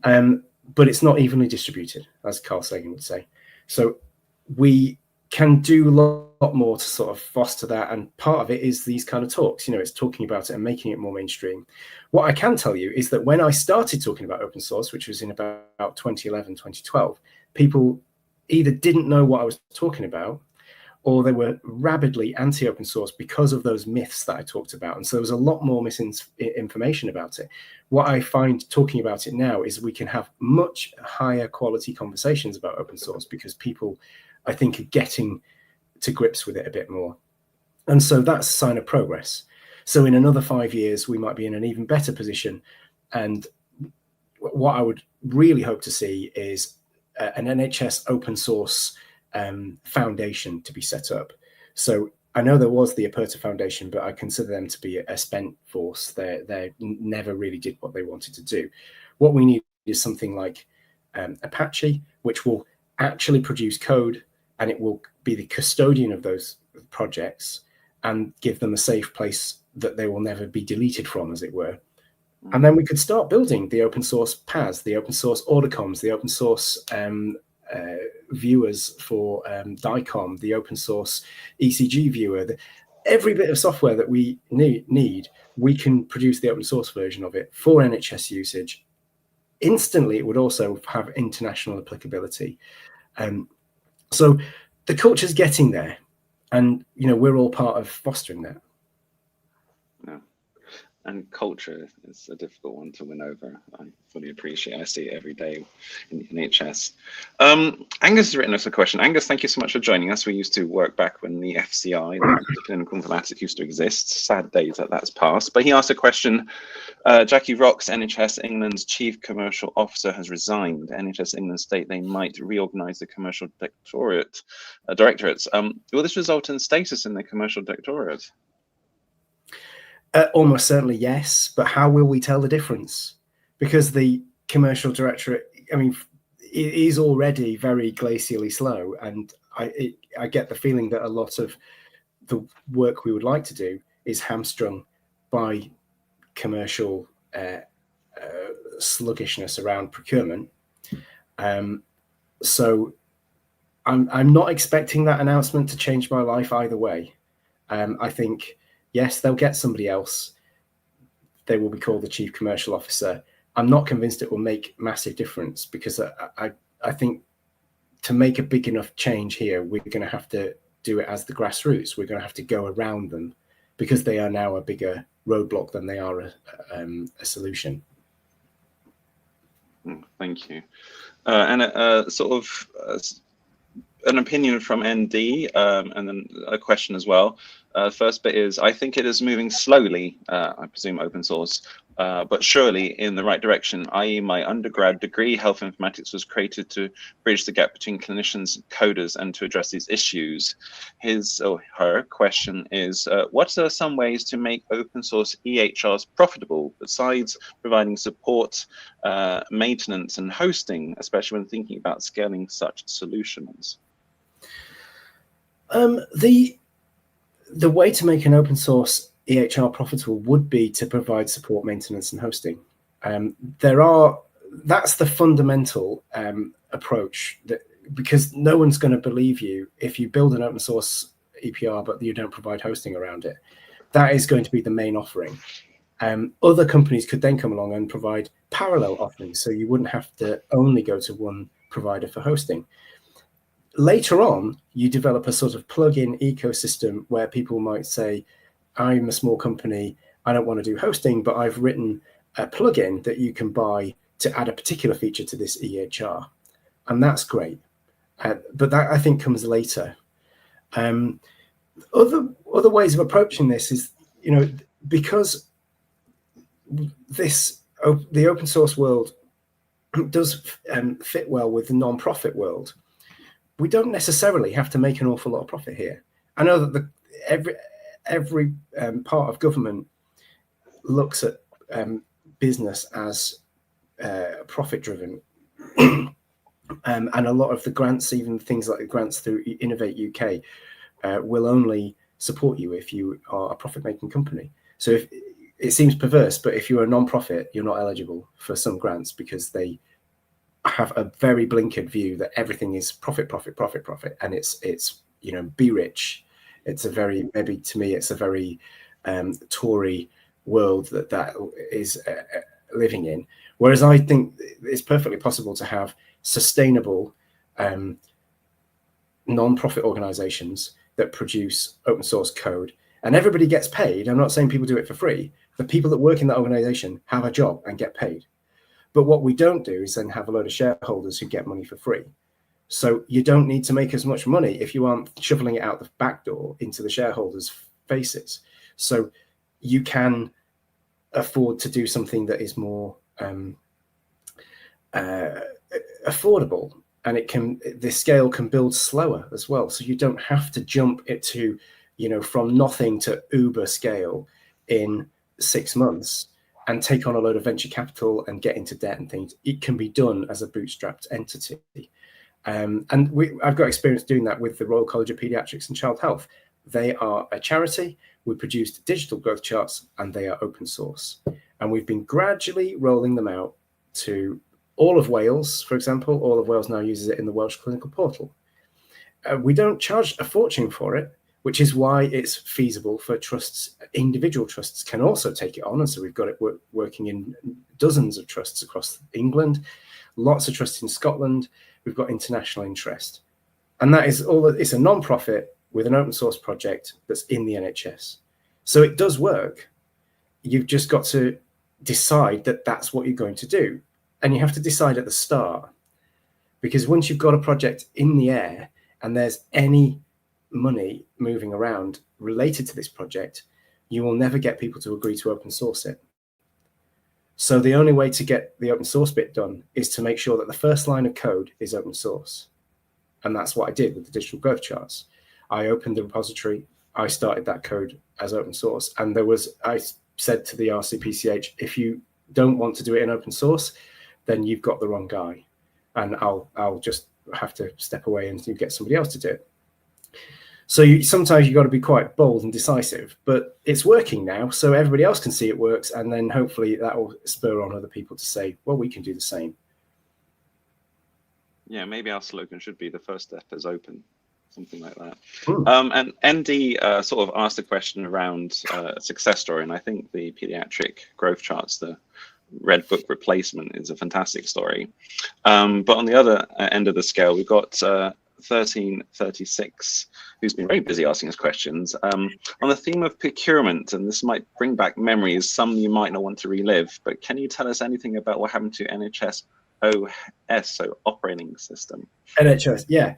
but it's not evenly distributed, as Carl Sagan would say. So we can do a lot more to sort of foster that, and part of it is these kind of talks. It's talking about it and making it more mainstream. What I can tell you is that when I started talking about open source, which was in about 2011, 2012, people either didn't know what I was talking about, or they were rabidly anti-open source because of those myths that I talked about. And so there was a lot more misinformation about it. What I find talking about it now is we can have much higher quality conversations about open source, because people, I think, are getting to grips with it a bit more. And so that's a sign of progress. So in another 5 years, we might be in an even better position. And what I would really hope to see is an NHS open source foundation to be set up. So I know there was the Aperta Foundation, but I consider them to be a spent force. They never really did what they wanted to do. What we need is something like Apache, which will actually produce code, and it will be the custodian of those projects and give them a safe place that they will never be deleted from, as it were. And then we could start building the open source PAS, the open source order comms, the open source viewers for DICOM, the open source ECG viewer. Every bit of software that we need, we can produce the open source version of it for NHS usage. Instantly, it would also have international applicability. So the culture's getting there, and we're all part of fostering that. No. And culture is a difficult one to win over. I fully appreciate. I see it every day in the NHS. Angus has written us a question. Angus, thank you so much for joining us. We used to work back when the FCI, the clinical informatics, used to exist. Sad days that's passed. But he asked a question. Jackie Rocks, NHS England's chief commercial officer, has resigned. NHS England state they might reorganise the commercial directorates. Will this result in status in the commercial directorate? Almost certainly yes, but how will we tell the difference? Because the commercial directorate, it is already very glacially slow, and I get the feeling that a lot of the work we would like to do is hamstrung by commercial sluggishness around procurement. So I'm not expecting that announcement to change my life either way. I think, yes, they'll get somebody else. They will be called the chief commercial officer. I'm not convinced it will make massive difference, because I think to make a big enough change here, we're going to have to do it as the grassroots. We're going to have to go around them, because they are now a bigger roadblock than they are a solution. Thank you. And sort of an opinion from ND, and then a question as well. First bit is, I think it is moving slowly, I presume open source, but surely in the right direction, i.e. my undergrad degree, health informatics, was created to bridge the gap between clinicians and coders and to address these issues. His or her question is, what are some ways to make open source EHRs profitable besides providing support, maintenance and hosting, especially when thinking about scaling such solutions? The way to make an open source EHR profitable would be to provide support, maintenance, and hosting. That's the fundamental approach, because no one's going to believe you if you build an open source EPR but you don't provide hosting around it. That is going to be the main offering. Other companies could then come along and provide parallel offerings, so you wouldn't have to only go to one provider for hosting. Later on, you develop a sort of plug-in ecosystem where people might say, I'm a small company, I don't want to do hosting, but I've written a plugin that you can buy to add a particular feature to this EHR. And that's great. But that, I think, comes later. Other ways of approaching this is, because the open source world does fit well with the non-profit world, we don't necessarily have to make an awful lot of profit here. I know that every part of government looks at business as profit-driven, and a lot of the grants, even things like the grants through Innovate UK, will only support you if you are a profit-making company. So if it seems perverse, but if you're a non-profit, you're not eligible for some grants, because they have a very blinkered view that everything is profit, and it's be rich. It's a very, maybe to me, it's a very Tory world that is living in. Whereas I think it's perfectly possible to have sustainable non-profit organizations that produce open source code, and everybody gets paid. I'm not saying people do it for free. The people that work in that organization have a job and get paid. But what we don't do is then have a load of shareholders who get money for free. So you don't need to make as much money if you aren't shoveling it out the back door into the shareholders' faces. So you can afford to do something that is more affordable, and the scale can build slower as well. So you don't have to jump it to, from nothing to Uber scale in 6 months and take on a load of venture capital and get into debt and things. It can be done as a bootstrapped entity. And I've got experience doing that with the Royal College of Pediatrics and Child Health. They are a charity. We produced digital growth charts, and they are open source. And we've been gradually rolling them out to all of Wales, for example. All of Wales now uses it in the Welsh Clinical Portal. We don't charge a fortune for it, which is why it's feasible for trusts. Individual trusts can also take it on. And so we've got it working in dozens of trusts across England, lots of trusts in Scotland. We've got international interest. And that is all. It's a non-profit with an open source project that's in the NHS. So it does work. You've just got to decide that that's what you're going to do. And you have to decide at the start, because once you've got a project in the air and there's any money moving around related to this project, you will never get people to agree to open source it. So the only way to get the open source bit done is to make sure that the first line of code is open source. And that's what I did with the digital growth charts. I opened the repository, I started that code as open source. And I said to the RCPCH, if you don't want to do it in open source, then you've got the wrong guy. And I'll just have to step away and get somebody else to do it. So sometimes you've got to be quite bold and decisive, but it's working now. So everybody else can see it works. And then hopefully that will spur on other people to say, well, we can do the same. Yeah, maybe our slogan should be the first step is open, something like that. Mm. And Andy sort of asked a question around a success story, and I think the pediatric growth charts, the Red Book replacement, is a fantastic story. But on the other end of the scale, we've got 1336, who's been very busy asking us questions on the theme of procurement, and this might bring back memories, some you might not want to relive, but can you tell us anything about what happened to NHS OS, so operating system? NHS, yeah.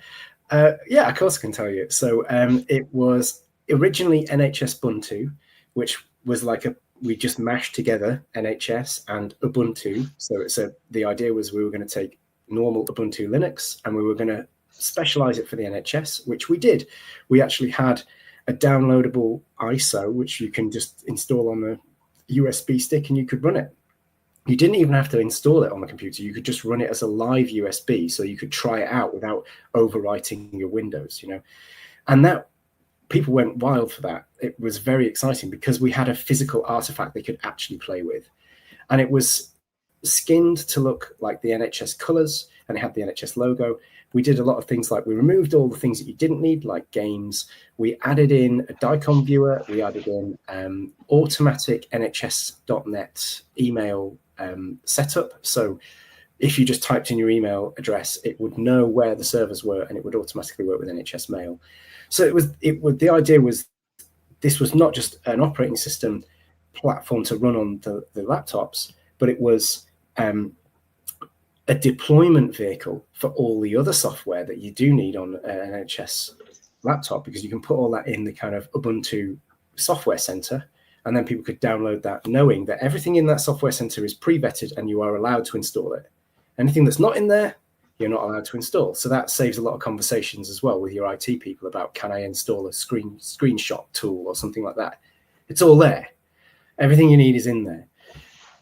Yeah, of course I can tell you. So it was originally NHS Ubuntu, which was like we just mashed together NHS and Ubuntu. So the idea was we were going to take normal Ubuntu Linux and we were going to specialize it for the NHS, which we did. We actually had a downloadable ISO, which you can just install on the USB stick and you could run it. You didn't even have to install it on the computer. You could just run it as a live USB, so you could try it out without overwriting your Windows, And that people went wild for that. It was very exciting because we had a physical artifact they could actually play with. And it was skinned to look like the NHS colors, and it had the NHS logo. We did a lot of things like we removed all the things that you didn't need, like games. We added in a DICOM viewer. We added in automatic NHS.net email setup. So if you just typed in your email address, it would know where the servers were and it would automatically work with NHS Mail. So the idea was this was not just an operating system platform to run on the laptops, but it was a deployment vehicle for all the other software that you do need on an NHS laptop, because you can put all that in the kind of Ubuntu software center, and then people could download that knowing that everything in that software center is pre-vetted and you are allowed to install it. Anything that's not in there, you're not allowed to install. So that saves a lot of conversations as well with your IT people about, can I install a screenshot tool or something like that? It's all there. Everything you need is in there.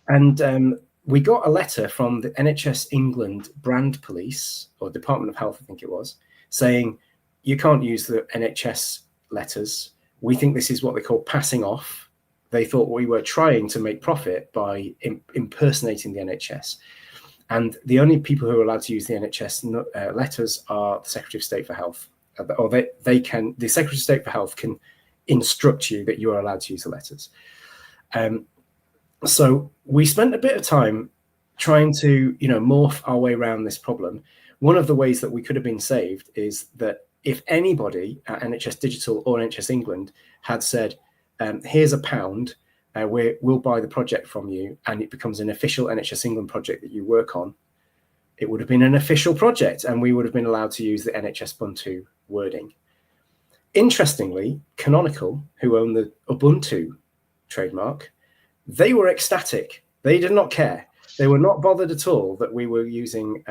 And we got a letter from the NHS England brand police, or Department of Health, I think it was, saying, you can't use the NHS letters. We think this is what they call passing off. They thought we were trying to make profit by impersonating the NHS. And the only people who are allowed to use the NHS letters are the Secretary of State for Health. Or the Secretary of State for Health can instruct you that you are allowed to use the letters. So we spent a bit of time trying to, morph our way around this problem. One of the ways that we could have been saved is that if anybody at NHS Digital or NHS England had said, here's £1, we'll buy the project from you, and it becomes an official NHS England project that you work on, it would have been an official project and we would have been allowed to use the NHS Ubuntu wording. Interestingly, Canonical, who own the Ubuntu trademark, they were ecstatic. They did not care. They were not bothered at all that we were using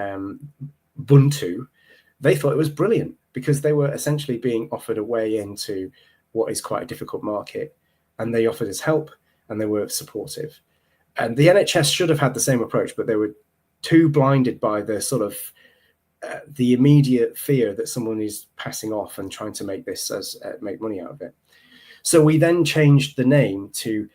Ubuntu. They thought it was brilliant because they were essentially being offered a way into what is quite a difficult market, and they offered us help and they were supportive. And the NHS should have had the same approach, but they were too blinded by the sort of the immediate fear that someone is passing off and trying to make this as make money out of it. So we then changed the name to,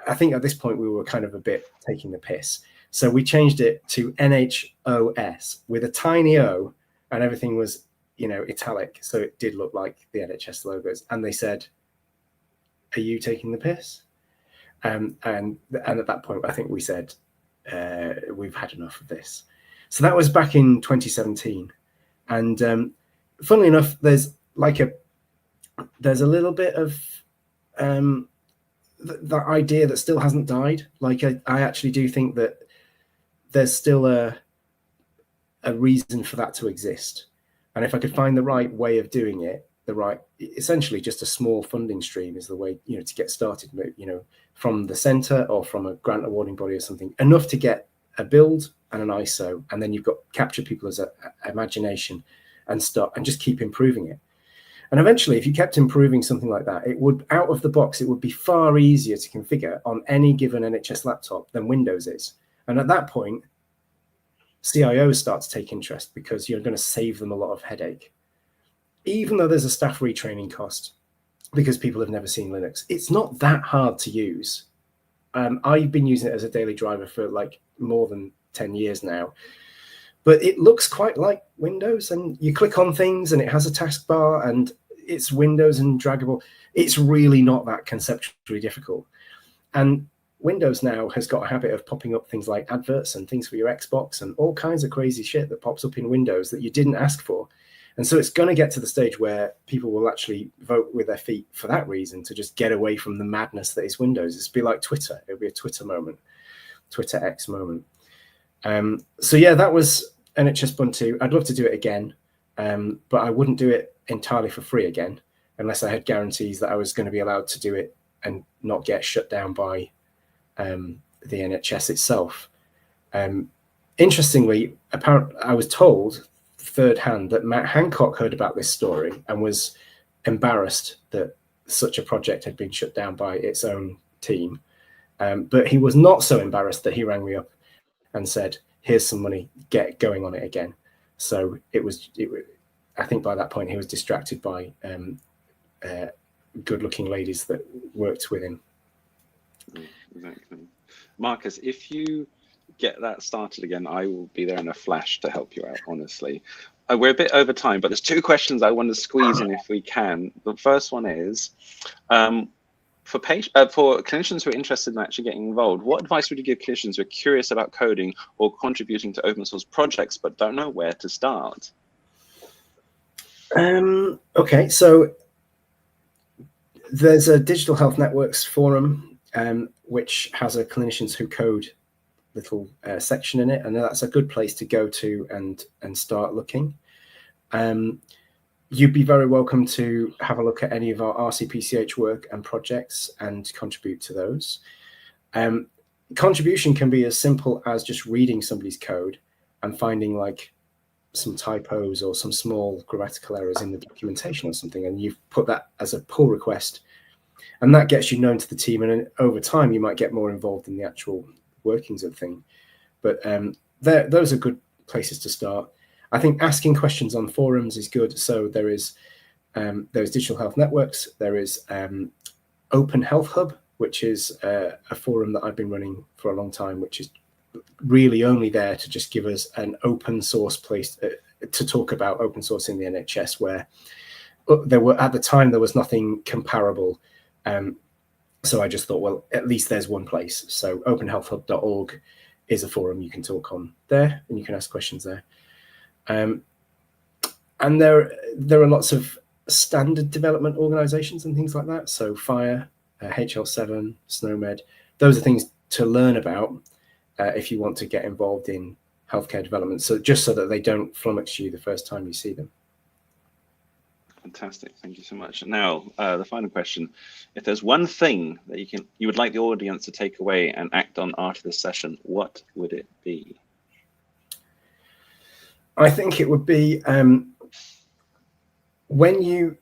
I think at this point we were kind of a bit taking the piss. So we changed it to NHOS with a tiny O, and everything was, you know, italic. So it did look like the NHS logos. And they said, "Are you taking the piss?" And at that point, I think we said, "We've had enough of this." So that was back in 2017. And funnily enough, there's a little bit of that idea that still hasn't died. Like I actually do think that there's still a reason for that to exist. And if I could find the right way of doing it, essentially just a small funding stream is the way, you know, to get started, you know, from the center or from a grant awarding body or something, enough to get a build and an ISO, and then you've got capture people as a imagination and just keep improving it. And eventually, if you kept improving something like that, it would, out of the box, it would be far easier to configure on any given NHS laptop than Windows is. And at that point, CIOs start to take interest because you're going to save them a lot of headache. Even though there's a staff retraining cost because people have never seen Linux, it's not that hard to use. I've been using it as a daily driver for like more than 10 years now, but it looks quite like Windows, and you click on things and it has a taskbar and it's Windows and draggable. It's really not that conceptually difficult. And Windows now has got a habit of popping up things like adverts and things for your Xbox and all kinds of crazy shit that pops up in Windows that you didn't ask for. And so it's going to get to the stage where people will actually vote with their feet for that reason, to just get away from the madness that is Windows. It's be like Twitter. It'll be a Twitter moment, Twitter X moment. So yeah, that was NHS Ubuntu. I'd love to do it again, but I wouldn't do it entirely for free again, unless I had guarantees that I was going to be allowed to do it and not get shut down by the NHS itself. Interestingly, apparently, I was told third hand that Matt Hancock heard about this story and was embarrassed that such a project had been shut down by its own team. But he was not so embarrassed that he rang me up and said, "Here's some money, get going on it again." So I think by that point he was distracted by good-looking ladies that worked with him. Exactly. Marcus, if you get that started again, I will be there in a flash to help you out, honestly. We're a bit over time, but there's two questions I want to squeeze in if we can. The first one is, for clinicians who are interested in actually getting involved, what advice would you give clinicians who are curious about coding or contributing to open source projects but don't know where to start? Okay, so there's a Digital Health Networks forum, which has a clinicians who code little section in it, and that's a good place to go to and start looking. You'd be very welcome to have a look at any of our RCPCH work and projects and contribute to those. Contribution can be as simple as just reading somebody's code and finding like some typos or some small grammatical errors in the documentation or something, and you've put that as a pull request, and that gets you known to the team, and then over time you might get more involved in the actual workings of the thing. But those are good places to start. I think asking questions on forums is good. So there's Digital Health Networks, there is Open Health Hub, which is a forum that I've been running for a long time, which is really only there to just give us an open source place to talk about open source in the NHS, where at the time there was nothing comparable. So I just thought, well, at least there's one place. So openhealthhub.org is a forum you can talk on there, and you can ask questions there. And there are lots of standard development organizations and things like that. So FIRE, HL7, SNOMED, those are things to learn about if you want to get involved in healthcare development. So just so that they don't flummox you the first time you see them. Fantastic, thank you so much. Now, the final question: if there's one thing that you would like the audience to take away and act on after this session, what would it be? I think it would be when you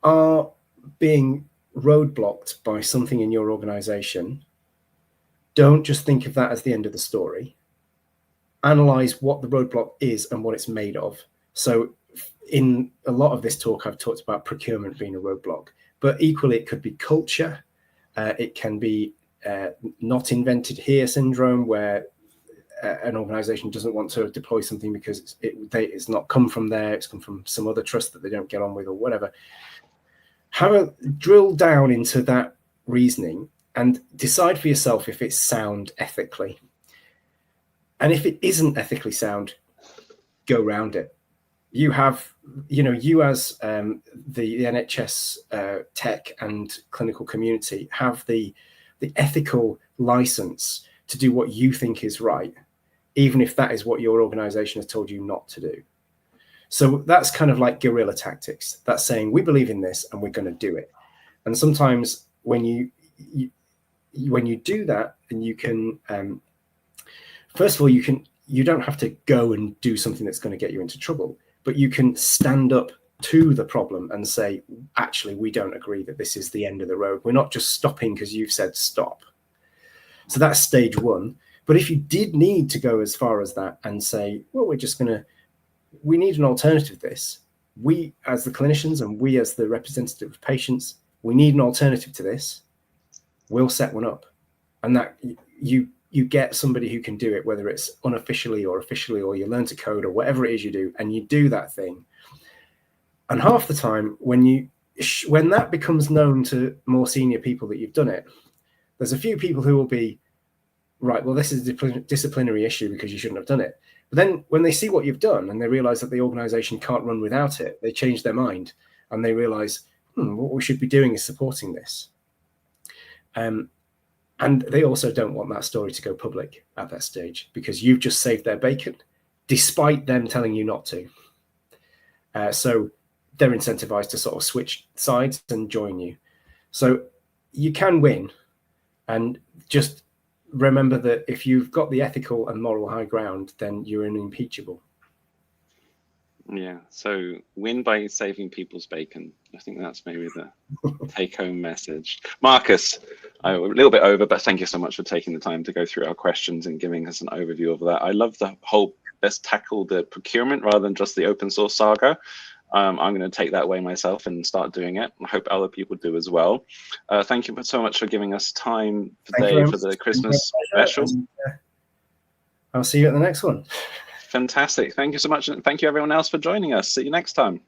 are being roadblocked by something in your organization, don't just think of that as the end of the story. Analyze what the roadblock is and what it's made of, So in a lot of this talk, I've talked about procurement being a roadblock, but equally it could be culture. It can be not invented here syndrome, where an organization doesn't want to deploy something because it's not come from there, it's come from some other trust that they don't get on with or whatever. Drill down into that reasoning and decide for yourself if it's sound ethically. And if it isn't ethically sound, go around it. You have, you as the NHS tech and clinical community have the ethical license to do what you think is right, even if that is what your organization has told you not to do. So that's kind of like guerrilla tactics. That's saying we believe in this and we're going to do it. And sometimes when you do that, and you can, first of all, you don't have to go and do something that's going to get you into trouble, but you can stand up to the problem and say, actually, we don't agree that this is the end of the road. We're not just stopping because you've said stop. So that's stage one. But if you did need to go as far as that and say, well, we need an alternative to this. We as the clinicians and we as the representative of patients, we need an alternative to this. We'll set one up. And that you get somebody who can do it, whether it's unofficially or officially, or you learn to code or whatever it is you do, and you do that thing. And half the time when that becomes known to more senior people that you've done it, there's a few people who will be, right, well, this is a disciplinary issue because you shouldn't have done it. But then when they see what you've done and they realize that the organization can't run without it, they change their mind and they realize, what we should be doing is supporting this. And they also don't want that story to go public at that stage because you've just saved their bacon, despite them telling you not to. So they're incentivized to sort of switch sides and join you. So you can win, and just remember that if you've got the ethical and moral high ground, then you're unimpeachable. Yeah, so win by saving people's bacon. I think that's maybe the take-home message. Marcus, a little bit over, but thank you so much for taking the time to go through our questions and giving us an overview of that. I love the whole let's tackle the procurement rather than just the open source saga. I'm going to take that way myself and start doing it. I hope other people do as well. Thank you so much for giving us time today for the Christmas special. And, I'll see you at the next one. Fantastic. Thank you so much. And thank you everyone else for joining us. See you next time.